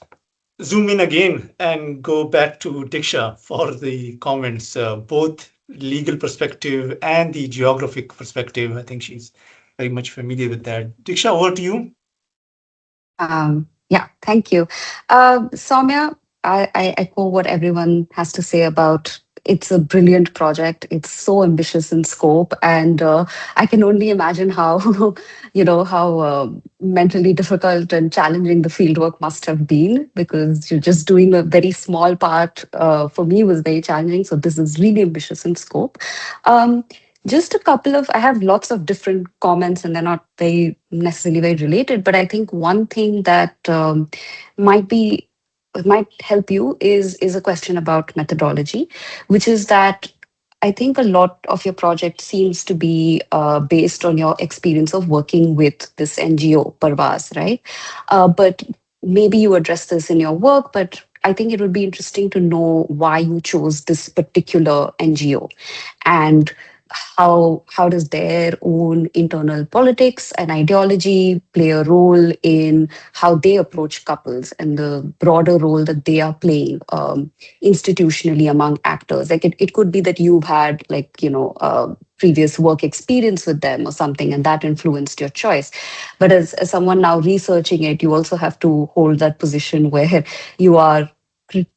zoom in again and go back to Diksha for the comments, both legal perspective and the geographic perspective. I think she's very much familiar with that. Diksha, over to you. Yeah, thank you. Saumya, I echo what everyone has to say about it's a brilliant project. It's so ambitious in scope, and I can only imagine how, how mentally difficult and challenging the fieldwork must have been, because you're just doing a very small part. For me, was very challenging. So this is really ambitious in scope. Just a couple of, I have lots of different comments, and they're not very necessarily very related, but I think one thing that might help you is a question about methodology, which is that I think a lot of your project seems to be based on your experience of working with this NGO, Parvaz, right? But maybe you address this in your work, but I think it would be interesting to know why you chose this particular NGO, and how does their own internal politics and ideology play a role in how they approach couples, and the broader role that they are playing institutionally among actors. Like it could be that you've had previous work experience with them or something, and that influenced your choice. But as someone now researching it, you also have to hold that position where you are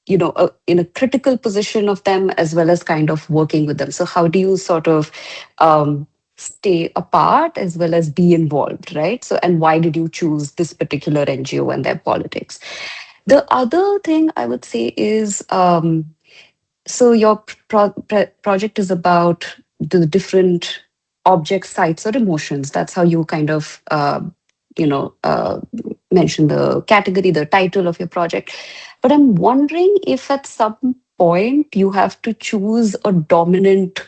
in a critical position of them, as well as kind of working with them. So how do you sort of stay apart as well as be involved, right? So, and why did you choose this particular NGO and their politics? The other thing I would say is, so your project is about the different objects, sites, or emotions. That's how you kind of, mention the category, the title of your project. But I'm wondering if at some point you have to choose a dominant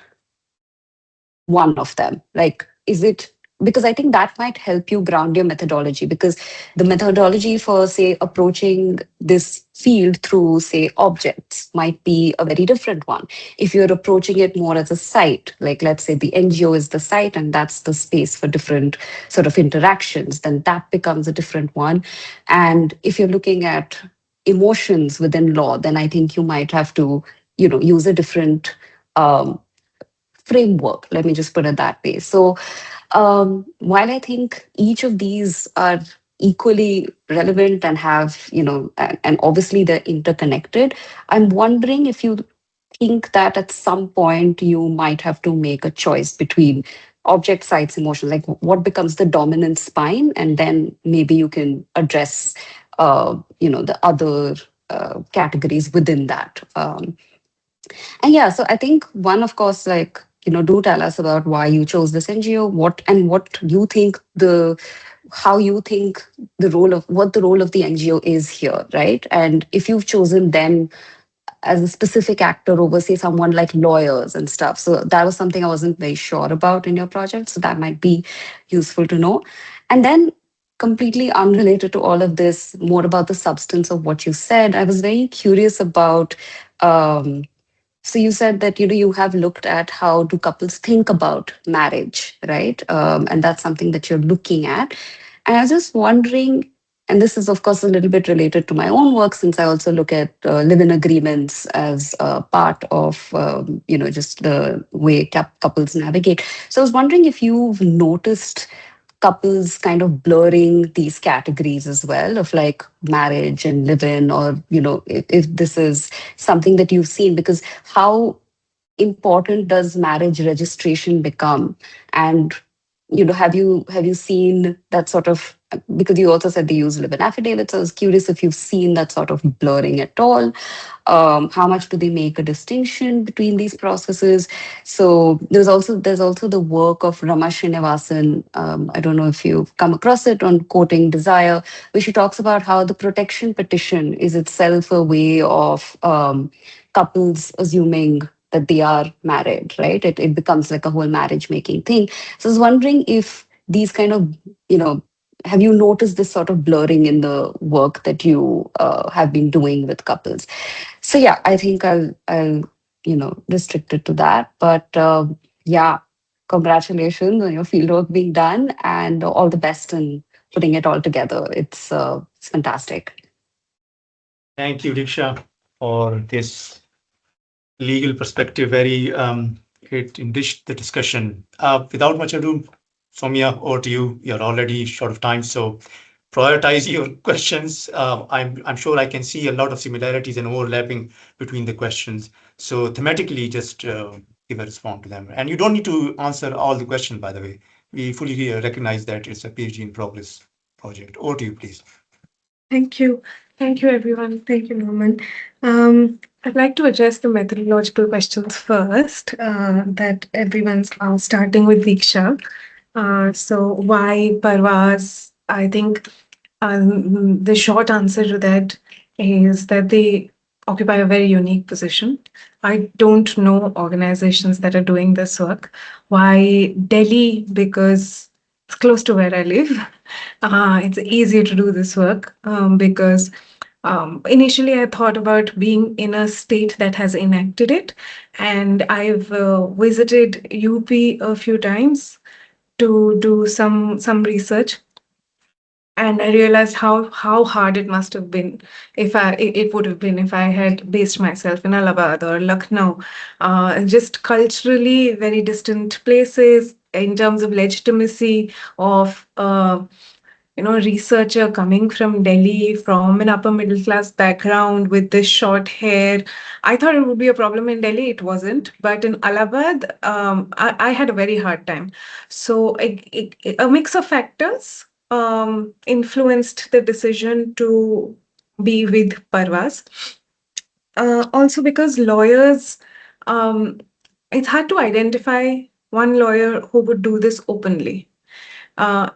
one of them. Like, is it, because I think that might help you ground your methodology, because the methodology for, say, approaching this field through, say, objects might be a very different one. If you're approaching it more as a site, like let's say the NGO is the site and that's the space for different sort of interactions, then that becomes a different one. And if you're looking at emotions within law, then I think you might have to, use a different framework. Let me just put it that way. So while I think each of these are equally relevant and have, and obviously they're interconnected, I'm wondering if you think that at some point you might have to make a choice between object, sites, emotion, like what becomes the dominant spine, and then maybe you can address, the other categories within that. And yeah, so I think one, of course, like, do tell us about why you chose this NGO, what you think how you think what the role of the NGO is here, right? And if you've chosen them as a specific actor over, say, someone like lawyers and stuff. So that was something I wasn't very sure about in your project. So that might be useful to know. And then, completely unrelated to all of this, more about the substance of what you said, I was very curious about. So you said that you have looked at how do couples think about marriage, right? And that's something that you're looking at. And I was just wondering, and this is of course a little bit related to my own work, since I also look at live-in agreements as part of just the way couples navigate. So I was wondering if you've noticed couples kind of blurring these categories as well, of like marriage and live-in, or if this is something that you've seen, because how important does marriage registration become? And have you seen that sort of, because you also said they use live-in affidavits, I was curious if you've seen that sort of blurring at all. How much do they make a distinction between these processes? So there's also the work of Rama Srinivasan. I don't know if you've come across it, on Quoting Desire, where she talks about how the protection petition is itself a way of couples assuming that they are married, right? It becomes like a whole marriage making thing. So I was wondering if these kind of, have you noticed this sort of blurring in the work that you have been doing with couples? So yeah, I think I'll restrict it to that. But yeah, congratulations on your fieldwork being done, and all the best in putting it all together. It's fantastic. Thank you, Diksha, for this legal perspective. Very it enriched the discussion. Without much ado, Saumya, over to you. You're already short of time, so prioritize your questions. I'm sure I can see a lot of similarities and overlapping between the questions. So thematically, just give a response to them. And you don't need to answer all the questions, by the way. We fully recognize that it's a PhD in progress project. Over to you, please. Thank you. Thank you, everyone. Thank you, Norman. I'd like to address the methodological questions first, that everyone's starting with Diksha. So why Parvas? I think the short answer to that is that they occupy a very unique position. I don't know organizations that are doing this work. Why Delhi? Because it's close to where I live. It's easy to do this work because initially I thought about being in a state that has enacted it, and I've visited UP a few times to do some research, and I realized how hard it must have been if it would have been if I had based myself in Allahabad or Lucknow, just culturally very distant places in terms of legitimacy of researcher coming from Delhi, from an upper middle class background with this short hair. I thought it would be a problem in Delhi. It wasn't. But in Allahabad, I had a very hard time. So a mix of factors influenced the decision to be with Parvaz. Also because lawyers, it's hard to identify one lawyer who would do this openly.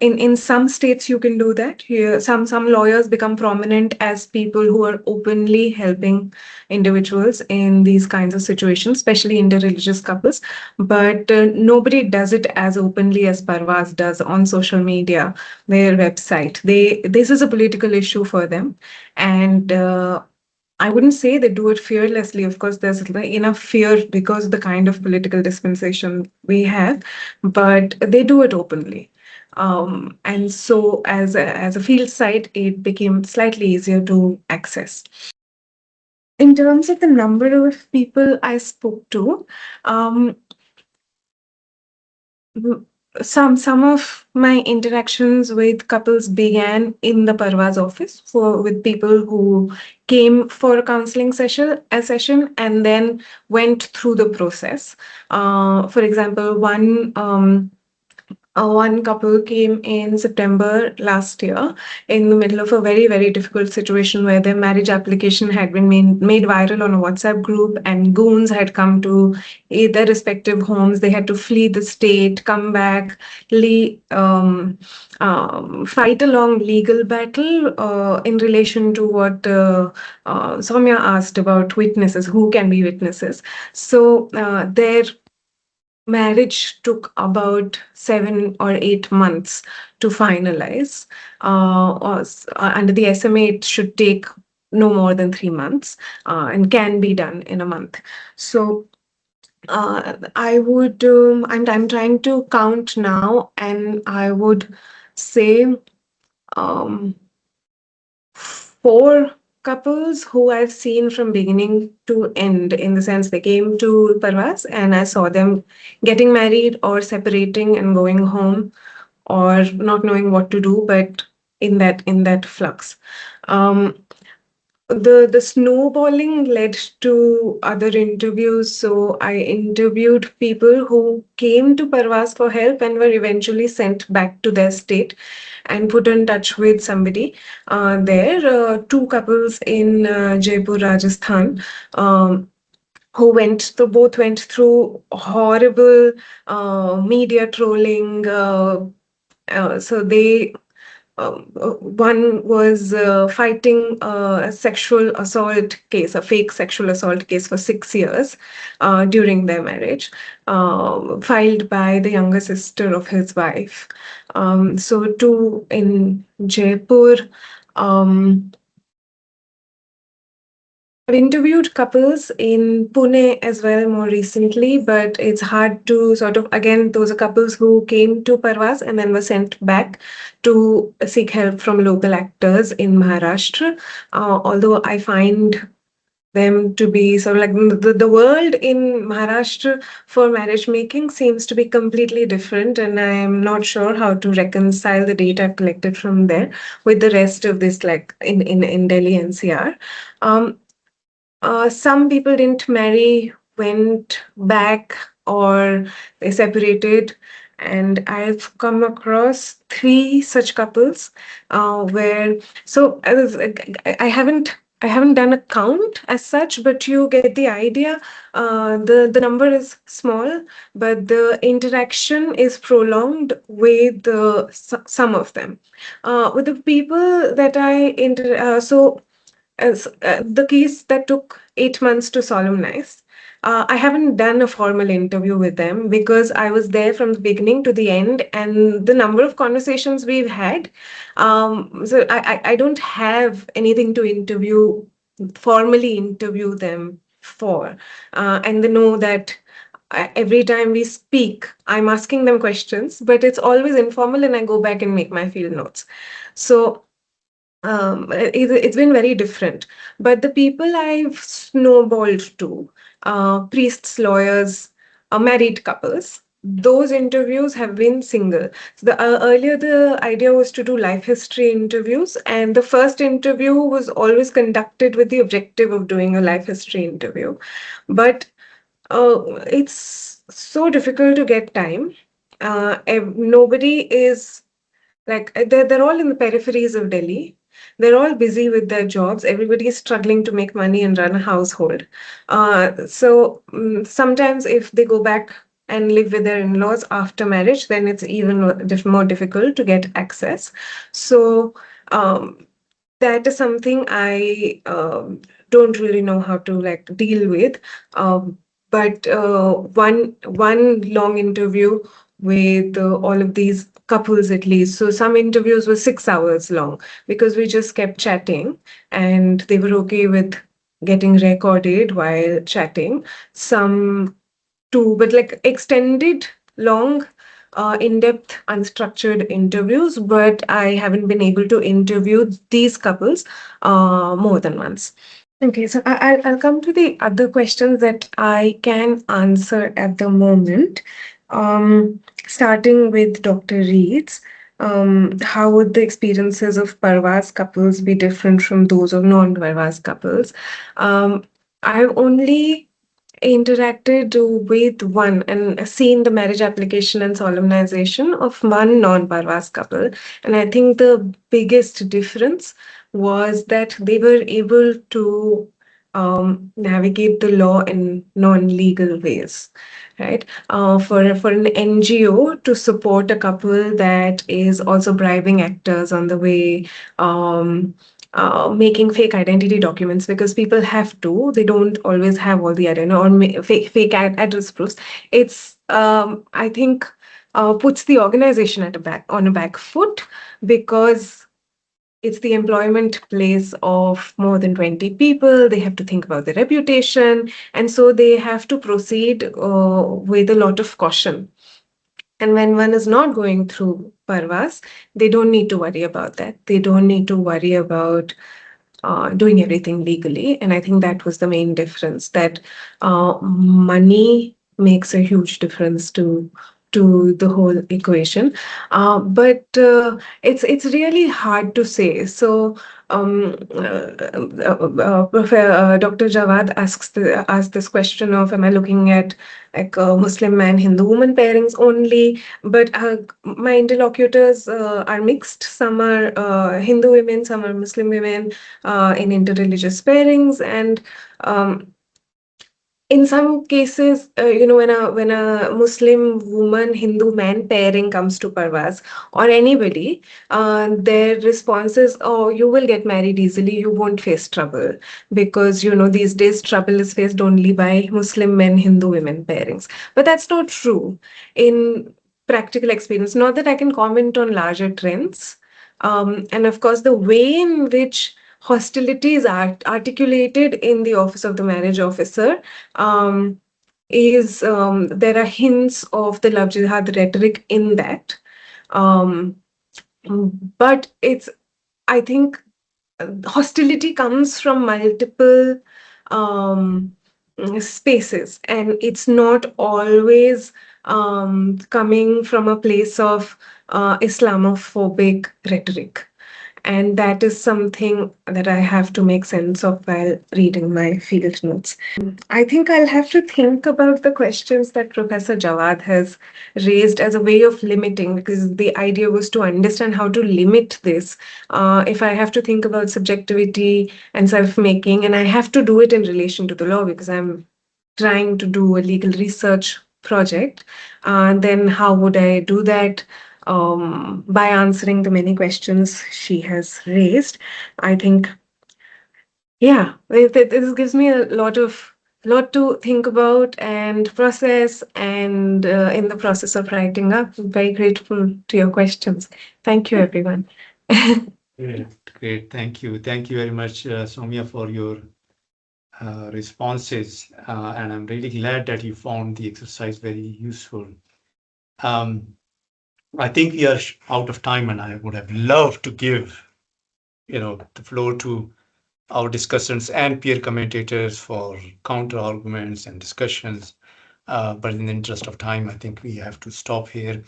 In some states you can do that. Here, some lawyers become prominent as people who are openly helping individuals in these kinds of situations, especially interreligious couples. But nobody does it as openly as Parvaz does on social media, their website. This is a political issue for them, and I wouldn't say they do it fearlessly. Of course, there's enough fear because of the kind of political dispensation we have, but they do it openly. And so as a field site, it became slightly easier to access. In terms of the number of people I spoke to, some of my interactions with couples began in the Parvaz office with people who came for a counseling session and then went through the process. For example, one couple came in September last year in the middle of a very, very difficult situation where their marriage application had been made viral on a WhatsApp group, and goons had come to their respective homes. They had to flee the state, come back, fight a long legal battle in relation to what Saumya asked about witnesses, who can be witnesses. So their marriage took about 7 or 8 months to finalize. Under the SMA, it should take no more than 3 months and can be done in a month. So I would, I'm trying to count now, and I would say 4 couples who I've seen from beginning to end, in the sense they came to Parvaz and I saw them getting married or separating and going home or not knowing what to do, but in that flux. The snowballing led to other interviews. So I interviewed people who came to Parvaz for help and were eventually sent back to their state and put in touch with somebody there. 2 couples in Jaipur, Rajasthan, who both went through horrible media trolling. So they one was fighting a sexual assault case, a fake sexual assault case for 6 years during their marriage, filed by the younger sister of his wife. So 2 in Jaipur. I've interviewed couples in Pune as well more recently, but it's hard to again, those are couples who came to Parvaz and then were sent back to seek help from local actors in Maharashtra. Although I find them to be the world in Maharashtra for marriage making seems to be completely different, and I am not sure how to reconcile the data I've collected from there with the rest of this, like in Delhi NCR. Some people didn't marry, went back, or they separated. And I've come across 3 such couples where, so I haven't done a count as such, but you get the idea. The number is small, but the interaction is prolonged with some of them. With the people that the case that took 8 months to solemnize, I haven't done a formal interview with them because I was there from the beginning to the end, and the number of conversations we've had. So I don't have anything to formally interview them for. And they know that every time we speak, I'm asking them questions, but it's always informal and I go back and make my field notes. So it's been very different. But the people I've snowballed to, priests, lawyers, married couples, those interviews have been single. So earlier the idea was to do life history interviews, and the first interview was always conducted with the objective of doing a life history interview. But it's so difficult to get time. Nobody is like they're all in the peripheries of Delhi. They're all busy with their jobs. Everybody is struggling to make money and run a household. Sometimes if they go back and live with their in-laws after marriage, then it's even more difficult to get access. So um, that is something I don't really know how to like deal with. But one long interview with all of these couples at least. So some interviews were 6 hours long because we just kept chatting, and they were okay with getting recorded while chatting. Some two, but like extended, long, in-depth, unstructured interviews. But I haven't been able to interview these couples more than once. Okay, so I'll come to the other questions that I can answer at the moment. Starting with Dr. Reed's, how would the experiences of Parvaz couples be different from those of non-Parvaz couples? I've only interacted with one and seen the marriage application and solemnization of one non-Parvaz couple. And I think the biggest difference was that they were able to navigate the law in non-legal ways, right? For an NGO to support a couple that is also bribing actors on the way, making fake identity documents because people have to. They don't always have all the identity or fake address proofs. It's I think puts the organization on a back foot because it's the employment place of more than 20 people. They have to think about their reputation, and so they have to proceed with a lot of caution. And when one is not going through Parvas, they don't need to worry about that. They don't need to worry about doing everything legally. And I think that was the main difference, that money makes a huge difference to the whole equation. But it's really hard to say. So Dr. Jawad asked this question of, am I looking at like Muslim man, Hindu woman pairings only? But my interlocutors are mixed. Some are Hindu women, some are Muslim women in interreligious pairings, and in some cases, when a Muslim woman Hindu man pairing comes to Parvaz or anybody, their response is, "Oh, you will get married easily. You won't face trouble because these days trouble is faced only by Muslim men Hindu women pairings." But that's not true in practical experience. Not that I can comment on larger trends, and of course, the way in which hostility is articulated in the office of the marriage officer is there are hints of the love jihad rhetoric in that, but I think hostility comes from multiple spaces, and it's not always coming from a place of Islamophobic rhetoric. And that is something that I have to make sense of while reading my field notes. I think I'll have to think about the questions that Professor Jawad has raised as a way of limiting, because the idea was to understand how to limit this. If I have to think about subjectivity and self-making, and I have to do it in relation to the law because I'm trying to do a legal research project, then how would I do that? By answering the many questions she has raised. I think, yeah, this gives me a lot to think about and process, and in the process of writing up, I'm very grateful to your questions. Thank you, everyone. Great. Thank you very much, Saumya, for your responses, and I'm really glad that you found the exercise very useful. I think we are out of time, and I would have loved to give, the floor to our discussants and peer commentators for counter arguments and discussions. but in the interest of time, I think we have to stop here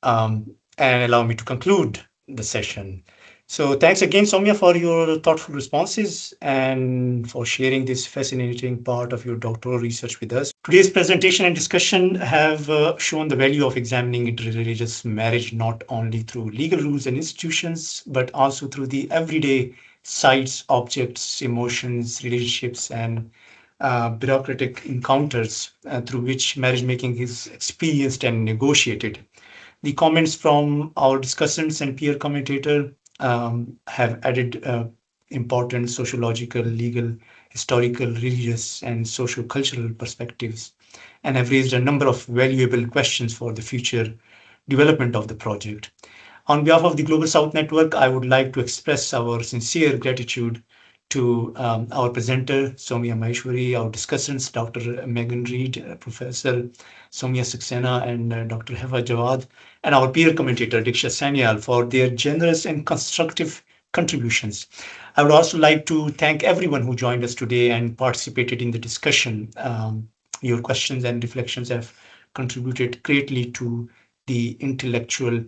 and allow me to conclude the session. So thanks again, Saumya, for your thoughtful responses and for sharing this fascinating part of your doctoral research with us. Today's presentation and discussion have shown the value of examining interreligious marriage not only through legal rules and institutions, but also through the everyday sites, objects, emotions, relationships, and bureaucratic encounters through which marriage making is experienced and negotiated. The comments from our discussants and peer commentator have added important sociological, legal, historical, religious, and socio-cultural perspectives, and have raised a number of valuable questions for the future development of the project. On behalf of the Global South Network, I would like to express our sincere gratitude to our presenter, Saumya Maheshwari, our discussants, Dr. Megan Reed, Professor Saumya Saxena, and Dr. Haifaa Jawad, and our peer commentator, Diksha Sanyal, for their generous and constructive contributions. I would also like to thank everyone who joined us today and participated in the discussion. Your questions and reflections have contributed greatly to the intellectual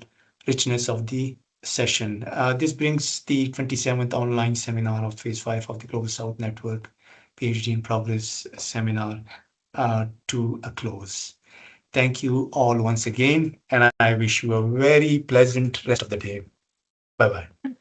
richness of the session. This brings the 27th online seminar of Phase 5 of the Global South Network PhD in Progress seminar to a close. Thank you all once again, and I wish you a very pleasant rest of the day. Bye-bye.